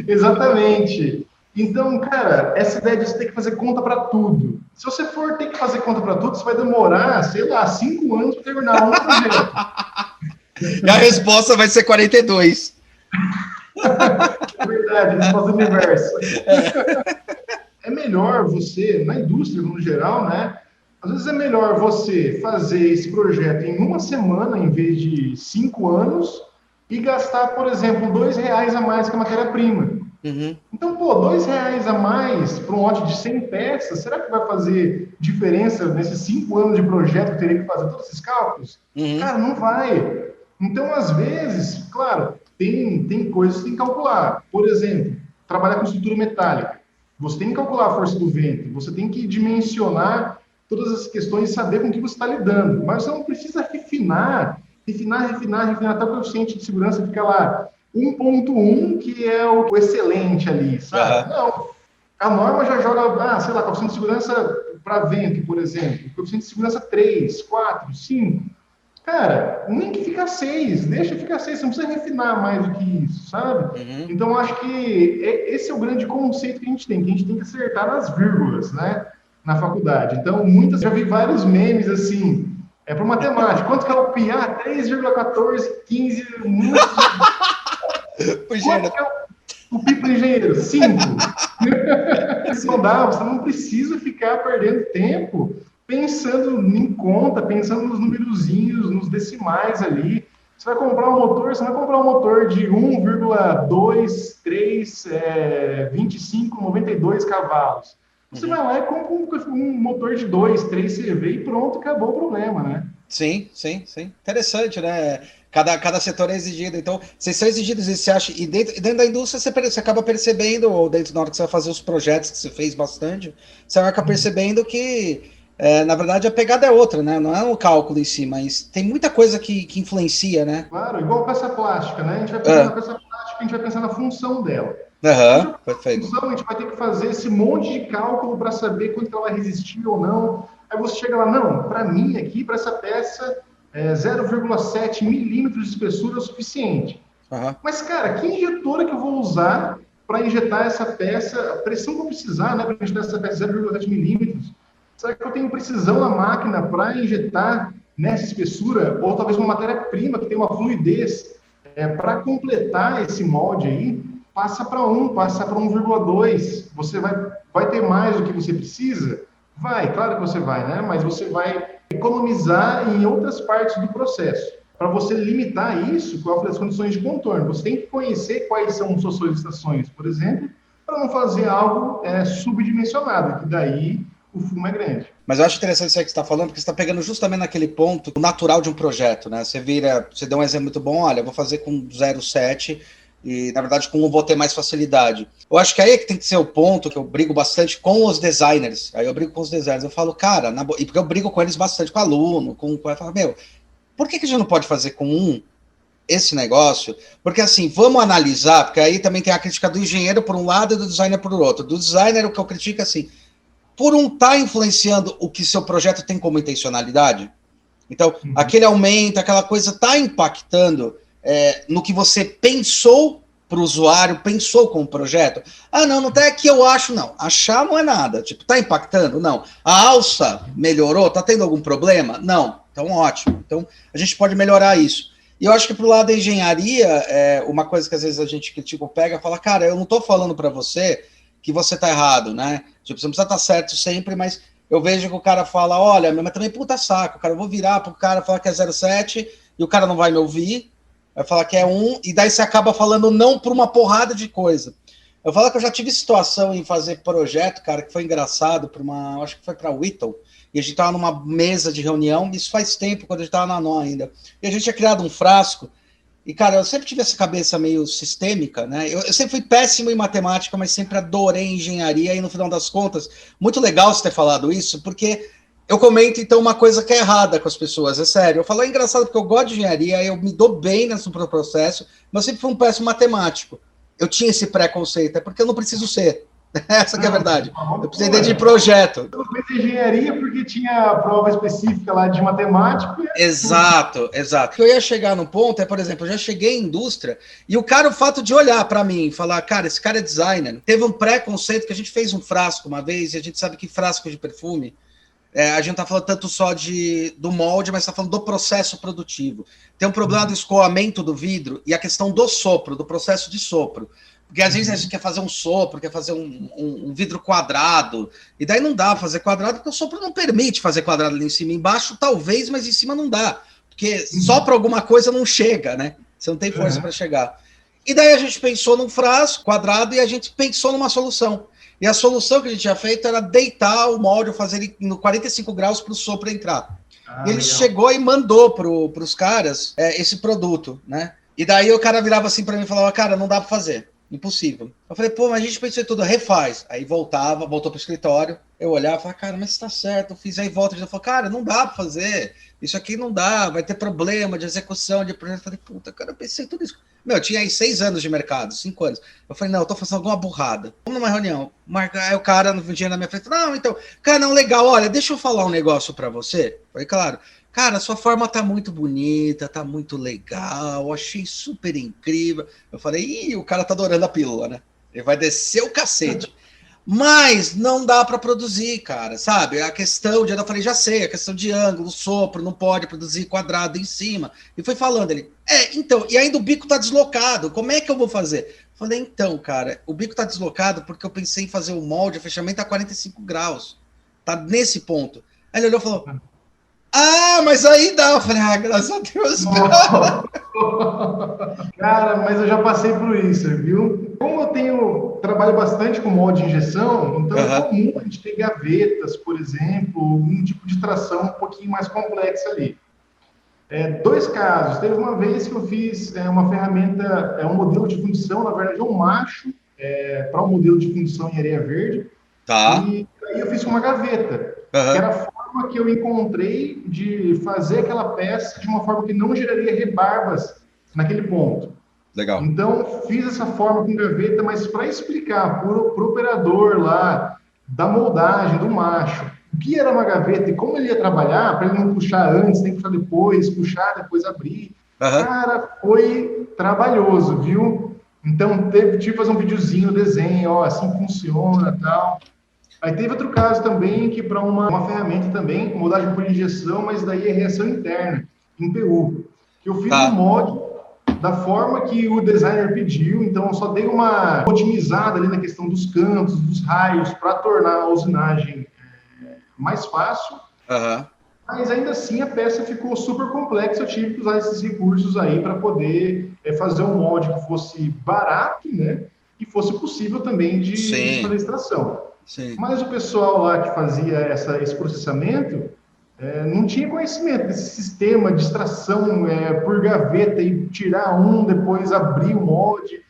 Exatamente. Então, cara, essa ideia de você ter que fazer conta para tudo. Se você for ter que fazer conta para tudo, você vai demorar, sei lá, 5 anos para terminar um projeto. E a resposta vai ser 42. É verdade, resposta do universo. É melhor você, na indústria no geral, né? Às vezes é melhor você fazer esse projeto em uma semana em vez de 5 anos e gastar, por exemplo, R$2 a mais que a matéria-prima. Uhum. Então, R$2 a mais para um lote de 100 peças, será que vai fazer diferença nesses 5 anos de projeto que eu teria que fazer todos esses cálculos? Uhum. Cara, não vai. Então, às vezes, claro, tem coisas que tem que calcular. Por exemplo, trabalhar com estrutura metálica. Você tem que calcular a força do vento, você tem que dimensionar todas as questões e saber com o que você está lidando. Mas você não precisa refinar até o coeficiente de segurança fica lá 1,1, que é o excelente ali, sabe? Não, a norma já joga, sei lá, coeficiente de segurança para vento, por exemplo, coeficiente de segurança 3, 4, 5. Cara, nem que fica 6, deixa ficar 6, você não precisa refinar mais do que isso, sabe? Uhum. Então, acho que esse é o grande conceito que a gente tem que acertar nas vírgulas, né? Na faculdade. Então, já vi vários memes assim, para matemática. Quanto que é o pi? 3,1415. Quanto que é o pi para engenheiro? 5. Não dá, você não precisa ficar perdendo tempo pensando em conta, pensando nos numerozinhos, nos decimais ali. Você vai comprar um motor, você vai comprar um motor de 1,23, 25, 92 cavalos. Você vai lá e compra um motor de 2, 3 CV e pronto, acabou o problema, né? Sim. Interessante, né? Cada setor é exigido. Então, vocês são exigidos, e você acha, e dentro da indústria você acaba percebendo, ou dentro da hora que você vai fazer os projetos que você fez bastante, você vai acabar percebendo que, na verdade, a pegada é outra, né? Não é um cálculo em si, mas tem muita coisa que influencia, né? Claro, igual peça plástica, né? A gente vai pensar na peça plástica, a gente vai pensar na função dela. Perfeito. A gente vai ter que fazer esse monte de cálculo para saber quanto ela vai resistir ou não. Aí você chega lá, não, para mim aqui, para essa peça, 0,7 milímetros de espessura é o suficiente. Mas, cara, que injetora que eu vou usar para injetar essa peça, a pressão que eu precisar, né, para injetar essa peça 0,7 milímetros? Será que eu tenho precisão na máquina para injetar nessa espessura? Ou talvez uma matéria-prima que tem uma fluidez para completar esse molde aí? Passa para 1,2. Você vai ter mais do que você precisa? Vai, claro que você vai, né? Mas você vai economizar em outras partes do processo. Para você limitar isso, qual as condições de contorno? Você tem que conhecer quais são suas solicitações, por exemplo, para não fazer algo subdimensionado, que daí o fumo é grande. Mas eu acho interessante isso aí que você está falando, porque você está pegando justamente naquele ponto natural de um projeto, né? Você deu um exemplo muito bom, olha, eu vou fazer com 0,7 e, na verdade, com 1 vou ter mais facilidade. Eu acho que aí é que tem que ser o ponto que eu brigo bastante com os designers. Aí eu brigo com os designers, eu falo, cara, e porque eu brigo com eles bastante, com aluno, eu falo, meu, por que a gente não pode fazer com esse negócio? Porque assim, vamos analisar, porque aí também tem a crítica do engenheiro por um lado e do designer por outro. Do designer, o que eu critico é assim, por um tá influenciando o que seu projeto tem como intencionalidade. Então, aquele aumento, aquela coisa tá impactando no que você pensou para o usuário, pensou com o projeto. Ah, não tá que eu acho, não. Achar não é nada. Tipo, tá impactando? Não. A alça melhorou? Tá tendo algum problema? Não. Então, ótimo. Então, a gente pode melhorar isso. E eu acho que pro lado da engenharia, uma coisa que às vezes a gente critica, pega e fala, cara, eu não tô falando para você que você tá errado, né? Tipo, você não precisa estar certo sempre, mas eu vejo que o cara fala, olha, mas também puta saco, cara, eu vou virar pro cara falar que é 0,7 e o cara não vai me ouvir, vai falar que é 1, e daí você acaba falando não por uma porrada de coisa. Eu falo que eu já tive situação em fazer projeto, cara, que foi engraçado, acho que foi para Whittle, e a gente tava numa mesa de reunião, isso faz tempo, quando a gente tava na NO ainda, e a gente tinha criado um frasco. E, cara, eu sempre tive essa cabeça meio sistêmica, né? Eu sempre fui péssimo em matemática, mas sempre adorei engenharia, e no final das contas, muito legal você ter falado isso, porque eu comento, então, uma coisa que é errada com as pessoas, é sério. Eu falo, é engraçado, porque eu gosto de engenharia, eu me dou bem nesse processo, mas eu sempre fui um péssimo matemático. Eu tinha esse preconceito, é porque eu não preciso ser. Essa que é a verdade. Eu precisei de projeto. Eu fiz engenharia porque tinha prova específica lá de matemática. Exato. O que eu ia chegar no ponto é, por exemplo, eu já cheguei em indústria e o fato de olhar para mim e falar, cara, esse cara é designer. Teve um preconceito que a gente fez um frasco uma vez e a gente sabe que frasco de perfume, a gente não está falando tanto só do molde, mas está falando do processo produtivo. Tem um problema do escoamento do vidro e a questão do sopro, do processo de sopro. Porque às vezes a gente quer fazer um sopro, quer fazer um vidro quadrado, e daí não dá pra fazer quadrado, porque o sopro não permite fazer quadrado ali em cima. Embaixo, talvez, mas em cima não dá. Porque só para alguma coisa não chega, né? Você não tem força para chegar. E daí a gente pensou num frasco quadrado e a gente pensou numa solução. E a solução que a gente tinha feito era deitar o molde, fazer ele no 45 graus para o sopro entrar. E ele chegou e mandou para os caras esse produto, né? E daí o cara virava assim para mim e falava, cara, não dá para fazer. Impossível. Eu falei, pô, mas a gente pensou em tudo, refaz. Aí voltou pro escritório, eu olhava e falava, cara, mas tá certo, eu fiz, aí volta, eu falei, cara, não dá pra fazer, isso aqui não dá, vai ter problema de execução, de projeto. Eu falei, puta, cara, eu pensei em tudo isso. Meu, eu tinha aí 6 anos de mercado, 5 anos. Eu falei, não, eu tô fazendo alguma burrada. Vamos numa reunião, aí o cara no dia na minha frente, não, então, cara, não, legal, olha, deixa eu falar um negócio pra você. Eu falei, claro. Cara, sua forma tá muito bonita, tá muito legal, achei super incrível. Eu falei, ih, o cara tá adorando a pílula, né? Ele vai descer o cacete. Mas não dá para produzir, cara, sabe? A questão de... Eu falei, já sei, a questão de ângulo, sopro, não pode produzir quadrado em cima. E foi falando, ele, então, e ainda o bico tá deslocado, como é que eu vou fazer? Eu falei, então, cara, o bico tá deslocado porque eu pensei em fazer o molde, o fechamento a 45 graus. Tá nesse ponto. Aí ele olhou e falou... mas aí dá. Eu falei, graças a Deus. Cara, mas eu já passei por isso, viu? Como eu trabalho bastante com molde de injeção, então é comum a gente ter gavetas, por exemplo, um tipo de tração um pouquinho mais complexa ali. 2 casos. Teve uma vez que eu fiz uma ferramenta, um modelo de fundição, na verdade é um macho, para um modelo de fundição em areia verde. Tá. E aí eu fiz uma gaveta, que era a forma que eu encontrei de fazer aquela peça de uma forma que não geraria rebarbas naquele ponto. Legal. Então, fiz essa forma com gaveta, mas para explicar para o operador lá da moldagem do macho o que era uma gaveta e como ele ia trabalhar, para ele não puxar antes, nem puxar depois, puxar, depois abrir. Cara, foi trabalhoso, viu? Então, tive que fazer um videozinho, desenho, assim funciona e tal. Aí teve outro caso também, que para uma ferramenta também, moldagem por injeção, mas daí é reação interna, em PU. Que eu fiz um molde da forma que o designer pediu, então eu só dei uma otimizada ali na questão dos cantos, dos raios, para tornar a usinagem mais fácil. Mas ainda assim a peça ficou super complexa, eu tive que usar esses recursos aí para poder fazer um molde que fosse barato, né? E fosse possível também de fazer extração. Sim. Mas o pessoal lá que fazia esse processamento não tinha conhecimento desse sistema de extração por gaveta e tirar um, depois abrir o molde.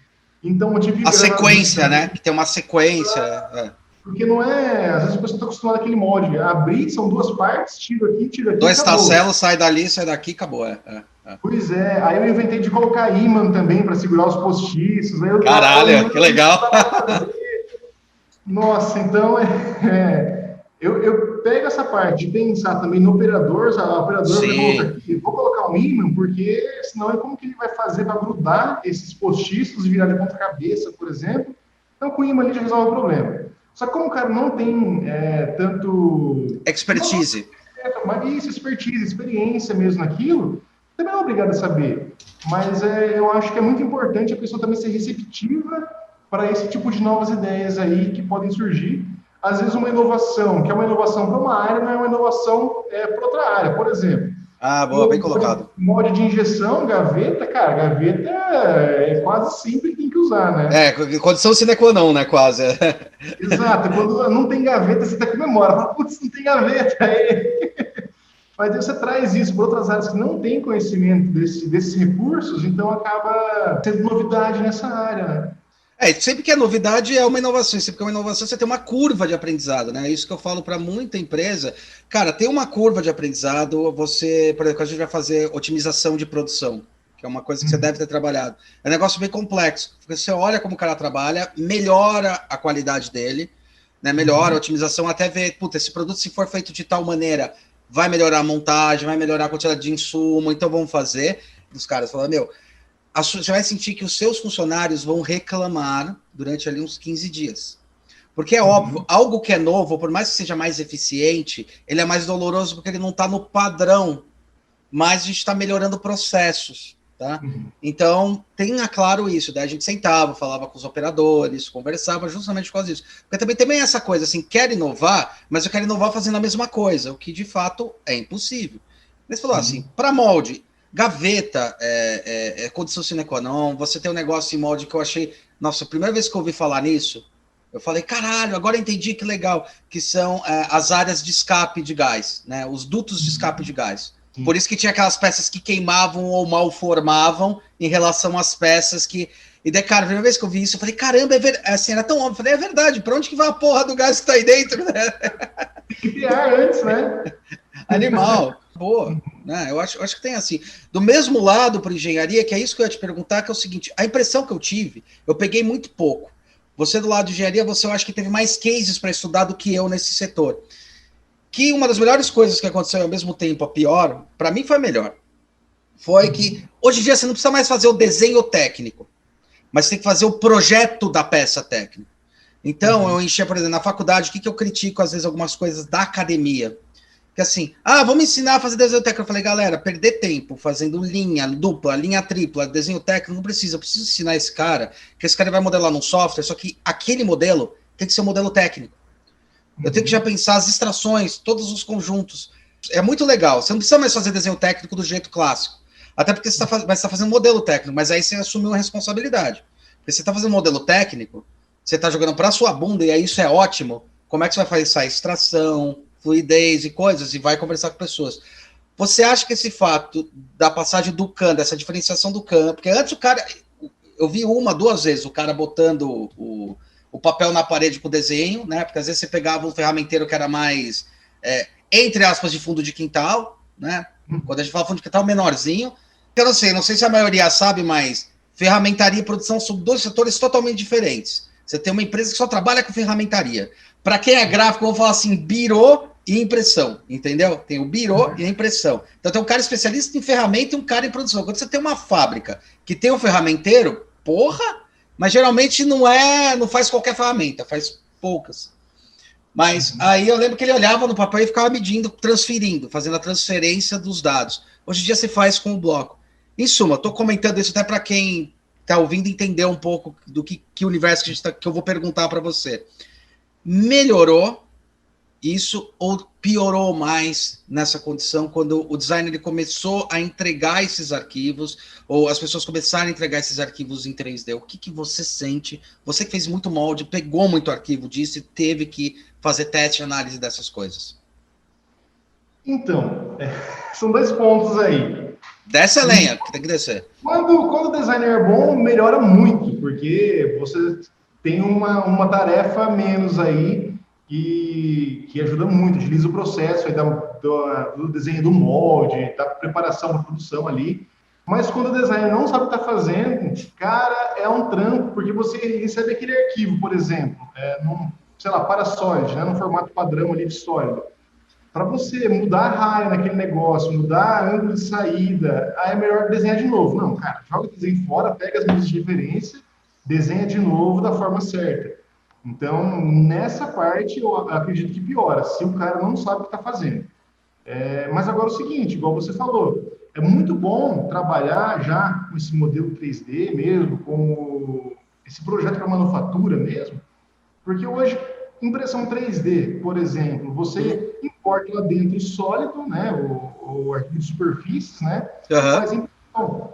Então eu tive que a sequência, né? Que tem uma sequência. Porque não é. Às vezes a pessoa está acostumada àquele molde. Abrir são duas partes, tiro aqui, Dois acabou. tacelos, sai dali, sai daqui, acabou. Pois é. Aí eu inventei de colocar ímã também para segurar os postiços. Aí eu Caralho, que legal. Nossa, então eu pego essa parte de pensar também no operador, sabe? O operador vai colocar aqui, vou colocar um ímã, porque senão como que ele vai fazer para grudar esses postiços e virar de ponta cabeça, por exemplo. Então com o ímã ali já resolve o problema. Só que como o cara não tem tanto... Expertise. Isso, expertise, experiência mesmo naquilo, também não é obrigado a saber. Mas eu acho que é muito importante a pessoa também ser receptiva para esse tipo de novas ideias aí que podem surgir. Às vezes uma inovação, que é uma inovação para uma área, não é uma inovação para outra área. Por exemplo... boa, bem colocado. Molde de injeção, gaveta, cara, gaveta é quase sempre tem que usar, né? Condição sine qua non, né, quase. Exato, quando não tem gaveta, você até comemora, fala, putz, não tem gaveta, aí. Mas você traz isso para outras áreas que não têm conhecimento desses recursos, então acaba sendo novidade nessa área, né? Sempre que é novidade é uma inovação, sempre que é uma inovação você tem uma curva de aprendizado, né? Isso que eu falo para muita empresa. Cara, tem uma curva de aprendizado, você, por exemplo, a gente vai fazer otimização de produção, que é uma coisa que você deve ter trabalhado. É um negócio bem complexo, porque você olha como o cara trabalha, melhora a qualidade dele, né? Melhora a otimização, até ver, puta, esse produto se for feito de tal maneira, vai melhorar a montagem, vai melhorar a quantidade de insumo, então vamos fazer. Os caras falam, você vai sentir que os seus funcionários vão reclamar durante ali uns 15 dias. Porque é óbvio, algo que é novo, por mais que seja mais eficiente, ele é mais doloroso porque ele não está no padrão, mas a gente está melhorando processos, tá? Então, tenha claro isso, daí a gente sentava, falava com os operadores, conversava justamente por causa disso. Porque também é essa coisa, assim, quero inovar, mas eu quero inovar fazendo a mesma coisa, o que de fato é impossível. Mas falou assim, para molde, gaveta é condição sine qua non, você tem um negócio em molde que eu achei... Nossa, a primeira vez que eu ouvi falar nisso, eu falei, caralho, agora entendi que legal, que são as áreas de escape de gás, né? Os dutos de escape de gás. Por isso que tinha aquelas peças que queimavam ou mal formavam em relação às peças que... E daí, cara, a primeira vez que eu vi isso, eu falei, caramba, assim, era tão óbvio. Eu falei, é verdade, pra onde que vai a porra do gás que tá aí dentro, né? Tem que criar antes, né? Animal. Boa, né? Eu acho que tem assim. Do mesmo lado para engenharia, que é isso que eu ia te perguntar, que é o seguinte, a impressão que eu tive, eu peguei muito pouco. Você do lado de engenharia, eu acho que teve mais cases para estudar do que eu nesse setor. Que uma das melhores coisas que aconteceu ao mesmo tempo, a pior, para mim foi a melhor. Foi que, hoje em dia, você não precisa mais fazer o desenho técnico, mas você tem que fazer o projeto da peça técnica. Então, eu enchia, por exemplo, na faculdade, o que eu critico, às vezes, algumas coisas da academia. Que assim, vamos ensinar a fazer desenho técnico. Eu falei, galera, perder tempo fazendo linha dupla, linha tripla, desenho técnico, não precisa. Eu preciso ensinar esse cara, que esse cara vai modelar num software, só que aquele modelo tem que ser um modelo técnico. Eu tenho que já pensar as extrações, todos os conjuntos. É muito legal. Você não precisa mais fazer desenho técnico do jeito clássico. Até porque você está fazendo modelo técnico, mas aí você assumiu a responsabilidade. Porque você está fazendo modelo técnico, você está jogando para a sua bunda, e aí isso é ótimo. Como é que você vai fazer essa extração, fluidez e coisas, e vai conversar com pessoas. Você acha que esse fato da passagem do CAN, dessa diferenciação do CAN, porque antes o cara, eu vi 1, 2 vezes o cara botando o papel na parede com o desenho, né? Porque às vezes você pegava um ferramenteiro que era mais, entre aspas, de fundo de quintal, né? Quando a gente fala fundo de quintal, menorzinho. Eu não sei se a maioria sabe, mas ferramentaria e produção são 2 setores totalmente diferentes. Você tem uma empresa que só trabalha com ferramentaria. Para quem é gráfico, eu vou falar assim, birô e impressão, entendeu? Tem o birô e a impressão. Então tem um cara especialista em ferramenta e um cara em produção. Quando você tem uma fábrica que tem um ferramenteiro, porra, mas geralmente não faz qualquer ferramenta, faz poucas. Mas aí eu lembro que ele olhava no papel e ficava medindo, transferindo, fazendo a transferência dos dados. Hoje em dia você faz com o bloco. Em suma, estou comentando isso até para quem está ouvindo entender um pouco do que universo que eu vou perguntar para você. Melhorou, isso ou piorou mais nessa condição quando o designer ele começou a entregar esses arquivos ou as pessoas começaram a entregar esses arquivos em 3D? O que você sente? Você que fez muito molde, pegou muito arquivo disso e teve que fazer teste e análise dessas coisas. Então, são 2 pontos aí. Desce a lenha, que tem que descer. Quando o designer é bom, melhora muito, porque você tem uma tarefa a menos aí que ajuda muito, utiliza o processo aí do desenho do molde, da preparação da produção ali. Mas quando o designer não sabe o que está fazendo, cara, é um trampo, porque você recebe aquele arquivo, por exemplo, sei lá, para sólido, né, no formato padrão ali de sólido. Para você mudar a raia naquele negócio, mudar ângulo de saída, aí é melhor desenhar de novo. Não, cara, joga o desenho fora, pega as medidas de referência, desenha de novo da forma certa. Então, nessa parte, eu acredito que piora, se o cara não sabe o que está fazendo. Mas agora é o seguinte, igual você falou, é muito bom trabalhar já com esse modelo 3D mesmo, com esse projeto para manufatura mesmo, porque hoje, impressão 3D, por exemplo, você importa lá dentro sólido, né, o arquivo de superfícies, né, faz impressão.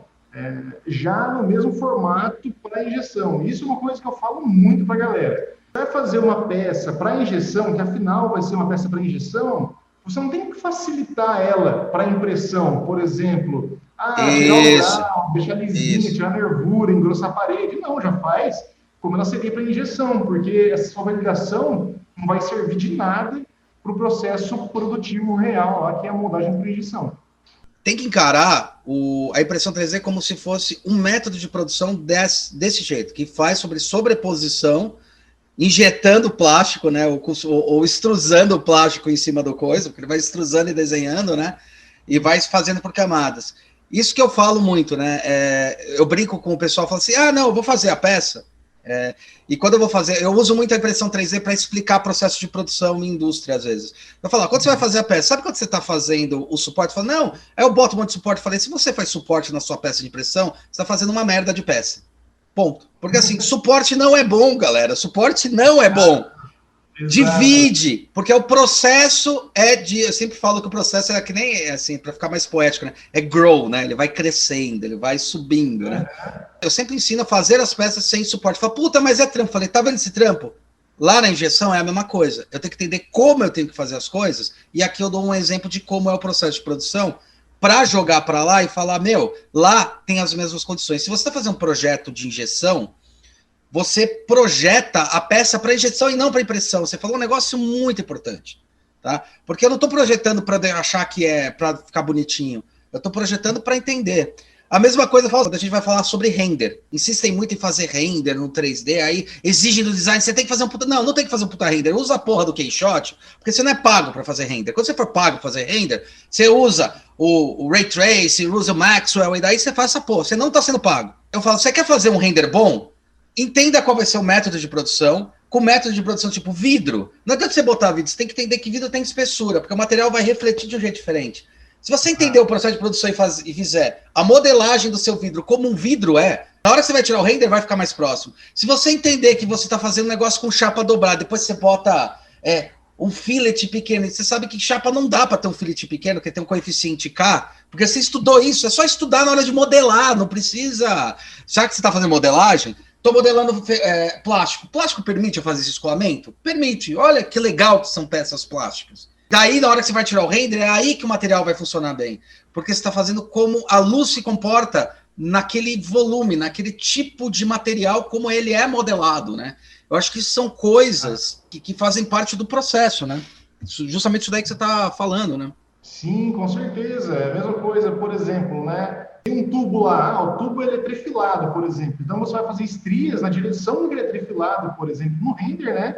Já no mesmo formato para injeção. Isso é uma coisa que eu falo muito para a galera. Vai fazer uma peça para injeção, que afinal vai ser uma peça para injeção, você não tem que facilitar ela para impressão, por exemplo, tirar o grau, deixar lisinha, tirar a nervura, engrossar a parede. Não, já faz como ela seria para injeção, porque essa sua validação não vai servir de nada para o processo produtivo real, lá, que é a moldagem por injeção. Tem que encarar a impressão 3D como se fosse um método de produção desse jeito, que faz sobre sobreposição, injetando plástico, né, ou extrusando o plástico em cima do coisa, porque ele vai extrusando e desenhando, né, e vai fazendo por camadas. Isso que eu falo muito, né, eu brinco com o pessoal, falo assim, não, eu vou fazer a peça, e quando eu vou fazer, eu uso muito a impressão 3D para explicar processo de produção em indústria, às vezes. Eu falo, quando você vai fazer a peça, sabe quando você está fazendo o suporte? Eu falo, não, aí eu boto um monte de suporte, falei, se você faz suporte na sua peça de impressão, você está fazendo uma merda de peça. Ponto. Porque assim, suporte não é bom, galera. Suporte não é bom. Divide, porque o processo eu sempre falo que o processo é que nem, assim, para ficar mais poético, né? É grow, né? Ele vai crescendo, ele vai subindo, né? Eu sempre ensino a fazer as peças sem suporte. Fala, puta, mas é trampo. Falei, tá vendo esse trampo? Lá na injeção é a mesma coisa. Eu tenho que entender como eu tenho que fazer as coisas, e aqui eu dou um exemplo de como é o processo de produção, para jogar para lá e falar, lá tem as mesmas condições. Se você está fazendo um projeto de injeção, você projeta a peça para injeção e não para impressão. Você falou um negócio muito importante, tá? Porque eu não estou projetando para achar que é para ficar bonitinho. Eu estou projetando para entender. A mesma coisa quando a gente vai falar sobre render. Insistem muito em fazer render no 3D, aí exigem do design, você tem que fazer um puta... Não tem que fazer um puta render. Usa a porra do Keyshot, porque você não é pago para fazer render. Quando você for pago para fazer render, você usa o Ray Tracing, usa o Maxwell, e daí você faz essa porra. Você não está sendo pago. Eu falo, você quer fazer um render bom? Entenda qual vai ser o método de produção, com método de produção tipo vidro. Não adianta você botar vidro, você tem que entender que vidro tem espessura, porque o material vai refletir de um jeito diferente. Se você entender o processo de produção e fizer a modelagem do seu vidro como um vidro na hora que você vai tirar o render, vai ficar mais próximo. Se você entender que você está fazendo um negócio com chapa dobrada, depois você bota um fillet pequeno, e você sabe que chapa não dá para ter um fillet pequeno, que tem um coeficiente K, porque você estudou isso, é só estudar na hora de modelar, não precisa... Já que você está fazendo modelagem, estou modelando plástico. Plástico permite eu fazer esse escoamento? Permite. Olha que legal que são peças plásticas. Daí, na hora que você vai tirar o render, é aí que o material vai funcionar bem. Porque você está fazendo como a luz se comporta naquele volume, naquele tipo de material, como ele é modelado, né? Eu acho que isso são coisas que fazem parte do processo, né? Justamente isso daí que você está falando, né? Sim, com certeza. É a mesma coisa, por exemplo, né? Tem um tubo lá, o tubo ele é trifilado, por exemplo. Então, você vai fazer estrias na direção que ele é trifilado, por exemplo, no render, né?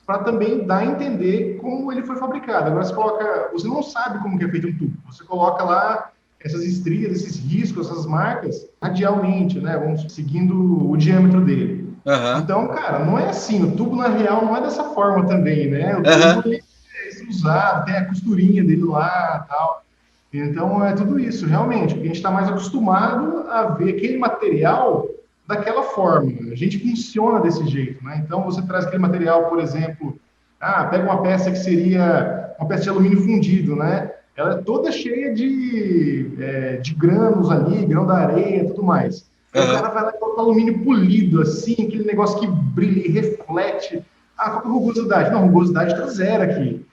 Para também dar a entender como ele foi fabricado. Agora, você não sabe como que é feito um tubo. Você coloca lá essas estrias, esses riscos, essas marcas, radialmente, né? Vamos seguindo o diâmetro dele. Uhum. Então, cara, não é assim. O tubo, na real, não é dessa forma também, né? O tubo ele é extrusado, tem a costurinha dele lá e tal. Então, é tudo isso, realmente. Porque a gente está mais acostumado a ver aquele material daquela forma. A gente funciona desse jeito, né? Então, você traz aquele material, por exemplo, Pega uma peça que seria uma peça de alumínio fundido, né? Ela é toda cheia de grãos ali, grão da areia e tudo mais. Aí o cara vai lá e coloca alumínio polido, assim, aquele negócio que brilha e reflete. Qual que é a rugosidade? Não, a rugosidade tá zero aqui.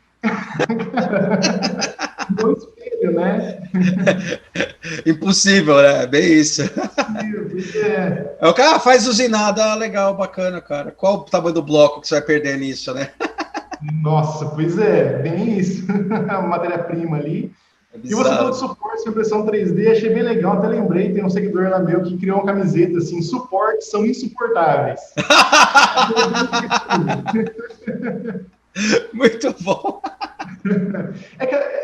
Igual espelho, né? Impossível, né? Bem isso. É. O cara faz usinada, legal, bacana, cara. Qual o tamanho do bloco que você vai perder nisso, né? Nossa, pois é, bem isso. A matéria-prima ali. E você falou de suporte, impressão 3D, achei bem legal, até lembrei, tem um seguidor lá meu que criou uma camiseta assim, suportes são insuportáveis. Muito bom.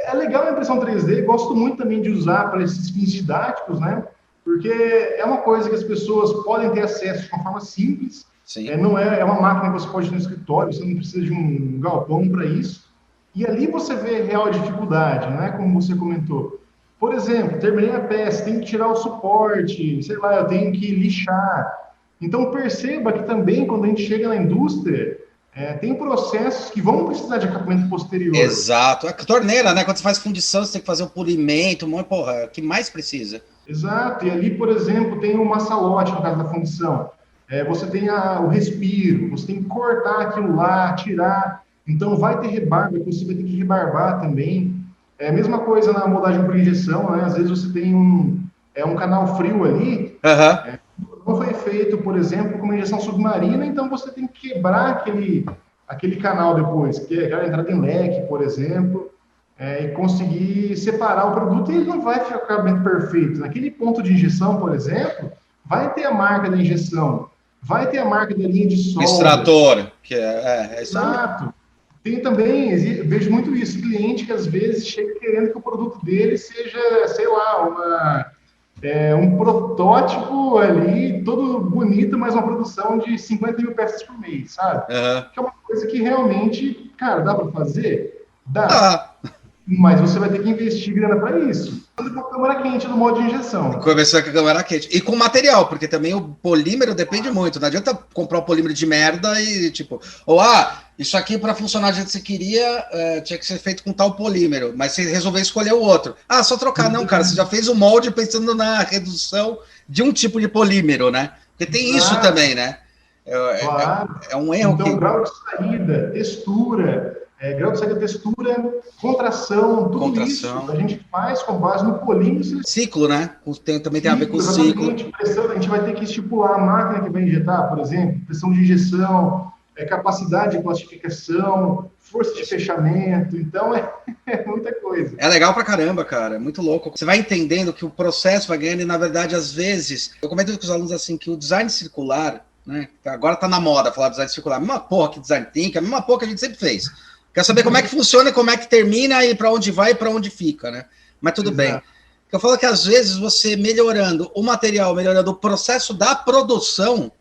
É legal a impressão 3D, gosto muito também de usar para esses fins didáticos, né? Porque é uma coisa que as pessoas podem ter acesso de uma forma simples. Sim. Não é uma máquina que você pode ir no escritório, você não precisa de um galpão para isso. E ali você vê real dificuldade, não é como você comentou. Por exemplo, terminei a peça, tenho que tirar o suporte, sei lá, eu tenho que lixar. Então perceba que também quando a gente chega na indústria, tem processos que vão precisar de acabamento posterior. Exato. A torneira, né? Quando você faz fundição, você tem que fazer o polimento, porra, o que mais precisa? Exato. E ali, por exemplo, tem o maçalote, no caso da fundição. Você tem o respiro, você tem que cortar aquilo lá, tirar. Então, vai ter rebarba, que você vai ter que rebarbar também. É a mesma coisa na moldagem por injeção, né? Às vezes você tem um canal frio ali, não foi feito, por exemplo, com uma injeção submarina, então você tem que quebrar aquele canal depois, que é aquela entrada em leque, por exemplo, e conseguir separar o produto, e ele não vai ficar com o acabamento perfeito. Naquele ponto de injeção, por exemplo, vai ter a marca da injeção, vai ter a marca da linha de solda. Extrator, que é isso aí. Exato. Tem também, vejo muito isso, cliente que às vezes chega querendo que o produto dele seja, sei lá, um protótipo ali, todo bonito, mas uma produção de 50 mil peças por mês, sabe? Que é uma coisa que realmente, cara, dá para fazer? Dá. Mas você vai ter que investir grana para isso. Com a câmara quente no modo de injeção. Começou com a câmara quente. E com material, porque também o polímero depende muito. Não adianta comprar um polímero de merda e tipo, isso aqui para funcionar do jeito que você queria, tinha que ser feito com tal polímero, mas você resolveu escolher o outro. Só trocar. Não, cara, você já fez o molde pensando na redução de um tipo de polímero, né? Porque tem isso também, né? Claro. É um erro então, grau de saída, textura, grau de saída, textura, contração, tudo isso a gente faz com base no polímero. Ciclo, né? Também tem a ver com o ciclo. A gente vai ter que estipular a máquina que vai injetar, por exemplo, pressão de injeção, capacidade de plastificação, força de fechamento, então é muita coisa. É legal pra caramba, cara, é muito louco. Você vai entendendo que o processo vai ganhando e, na verdade, às vezes, eu comento com os alunos assim, que o design circular, né, agora tá na moda falar design circular, a mesma porra que design thinking, a mesma porra que a gente sempre fez. Quer saber como é que funciona, como é que termina e para onde vai e para onde fica, né? Mas tudo bem. Eu falo que às vezes você melhorando o material, melhorando o processo da produção,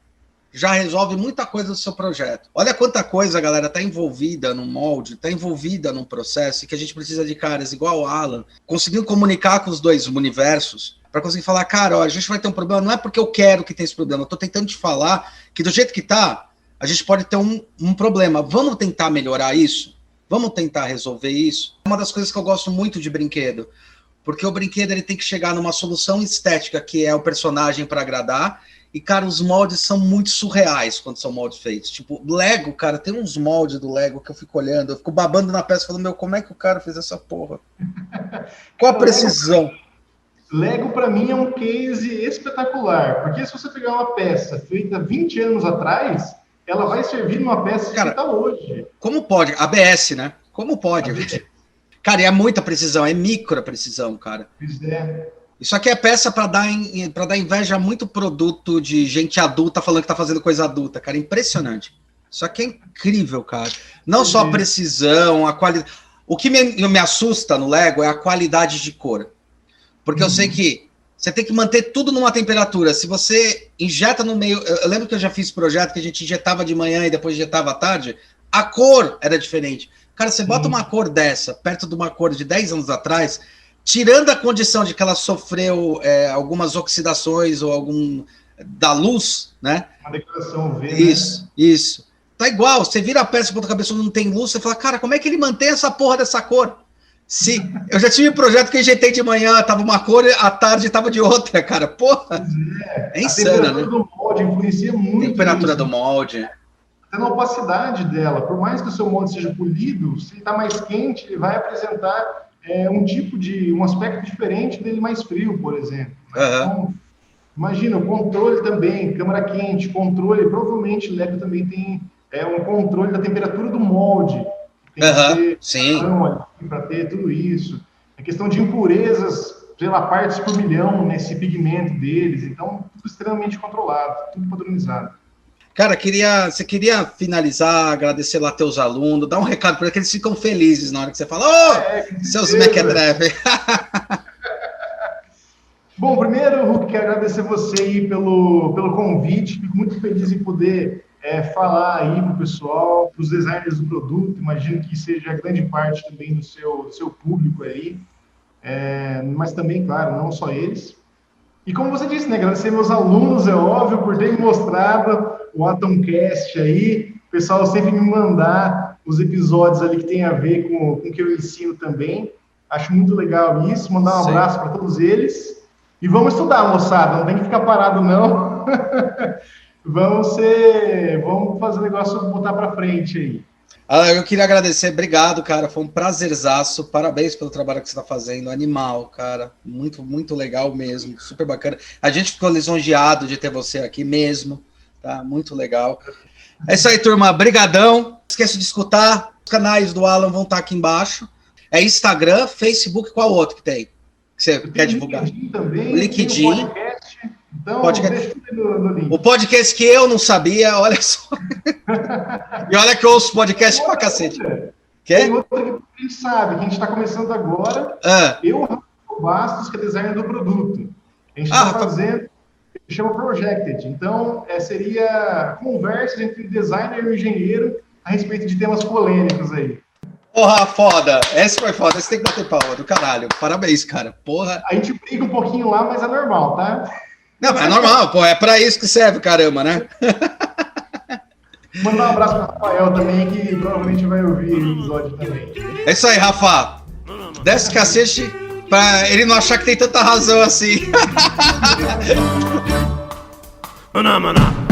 já resolve muita coisa do seu projeto. Olha quanta coisa, galera, está envolvida num molde, está envolvida num processo, e que a gente precisa de caras igual o Alan, conseguindo comunicar com os dois universos, para conseguir falar, cara, ó, a gente vai ter um problema, não é porque eu quero que tenha esse problema, eu estou tentando te falar que do jeito que está, a gente pode ter um problema. Vamos tentar melhorar isso? Vamos tentar resolver isso? É uma das coisas que eu gosto muito de brinquedo, porque o brinquedo ele tem que chegar numa solução estética, que é o personagem para agradar. E, cara, os moldes são muito surreais quando são moldes feitos. Tipo, Lego, cara, tem uns moldes do Lego que eu fico olhando, eu fico babando na peça, falando, como é que o cara fez essa porra? Qual a precisão? Lego, para mim, é um case espetacular, porque se você pegar uma peça feita 20 anos atrás, ela vai servir numa peça feita hoje. Como pode? ABS, né? Como pode? ABS. Cara, é muita precisão, é micro precisão, cara. Pois é. Isso aqui é peça para dar inveja a muito produto de gente adulta falando que tá fazendo coisa adulta, cara. Impressionante. Isso aqui é incrível, cara. Não só a precisão, a qualidade. O que me assusta no Lego é a qualidade de cor. Porque eu sei que você tem que manter tudo numa temperatura. Se você injeta no meio... Eu lembro que eu já fiz projeto que a gente injetava de manhã e depois injetava à tarde. A cor era diferente. Cara, você bota uma cor dessa perto de uma cor de 10 anos atrás... Tirando a condição de que ela sofreu algumas oxidações ou da luz, né? Uma decoração UV, Isso. tá igual. Você vira a peça de ponta cabeça não tem luz, você fala, cara, como é que ele mantém essa porra dessa cor? Se eu já tive um projeto que eu injetei de manhã, tava uma cor, à tarde tava de outra, cara. Porra, é insano, né? A temperatura do molde influencia muito. Temperatura do molde. Até na opacidade dela. Por mais que o seu molde seja polido, se ele tá mais quente, ele vai apresentar um aspecto diferente dele mais frio, por exemplo. Então, imagina, o controle também, câmara quente, controle, provavelmente o Lego também tem um controle da temperatura do molde. Tem que ter para ter tudo isso. A questão de impurezas, sei lá, partes por milhão nesse pigmento deles. Então, tudo extremamente controlado, tudo padronizado. Cara, você queria finalizar, agradecer lá teus alunos, dar um recado para eles que eles ficam felizes na hora que você fala, seus mequetrefe. Bom, primeiro, Hulk, quero agradecer você aí pelo convite. Fico muito feliz em poder falar aí para o pessoal, para os designers do produto. Imagino que seja grande parte também do seu público aí. Mas também, claro, não só eles. E como você disse, né, agradecer meus alunos, é óbvio, por terem mostrado o Atomcast aí. O pessoal sempre me mandar os episódios ali que tem a ver com o que eu ensino também. Acho muito legal isso. Mandar um abraço para todos eles. E vamos estudar, moçada. Não tem que ficar parado, não. Vamos fazer o negócio botar para frente aí. Eu queria agradecer, obrigado, cara, foi um prazerzaço, parabéns pelo trabalho que você está fazendo, animal, cara, muito, muito legal mesmo, super bacana, a gente ficou lisonjeado de ter você aqui mesmo, tá, muito legal. É isso aí, turma, brigadão, não esqueça de escutar, os canais do Alan vão estar aqui embaixo, Instagram, Facebook, qual outro que tem? Que você quer divulgar? LinkedIn também, LinkedIn. Então, o podcast que eu não sabia, olha só. E olha que eu ouço podcast pra cacete. Tem outra que a gente sabe, que a gente está começando agora. Eu, Rafael Bastos, que é designer do produto. A gente está fazendo, chama Projected. Então, seria conversas entre designer e engenheiro a respeito de temas polêmicos aí. Porra, foda. Essa foi foda. Você tem que bater palma do caralho. Parabéns, cara. Porra. A gente briga um pouquinho lá, mas é normal, tá? Não, é normal, pô, é pra isso que serve, caramba, né? Mandar um abraço pro Rafael também, que provavelmente vai ouvir o episódio também. É isso aí, Rafa. Desce cacete pra ele não achar que tem tanta razão assim. Maná.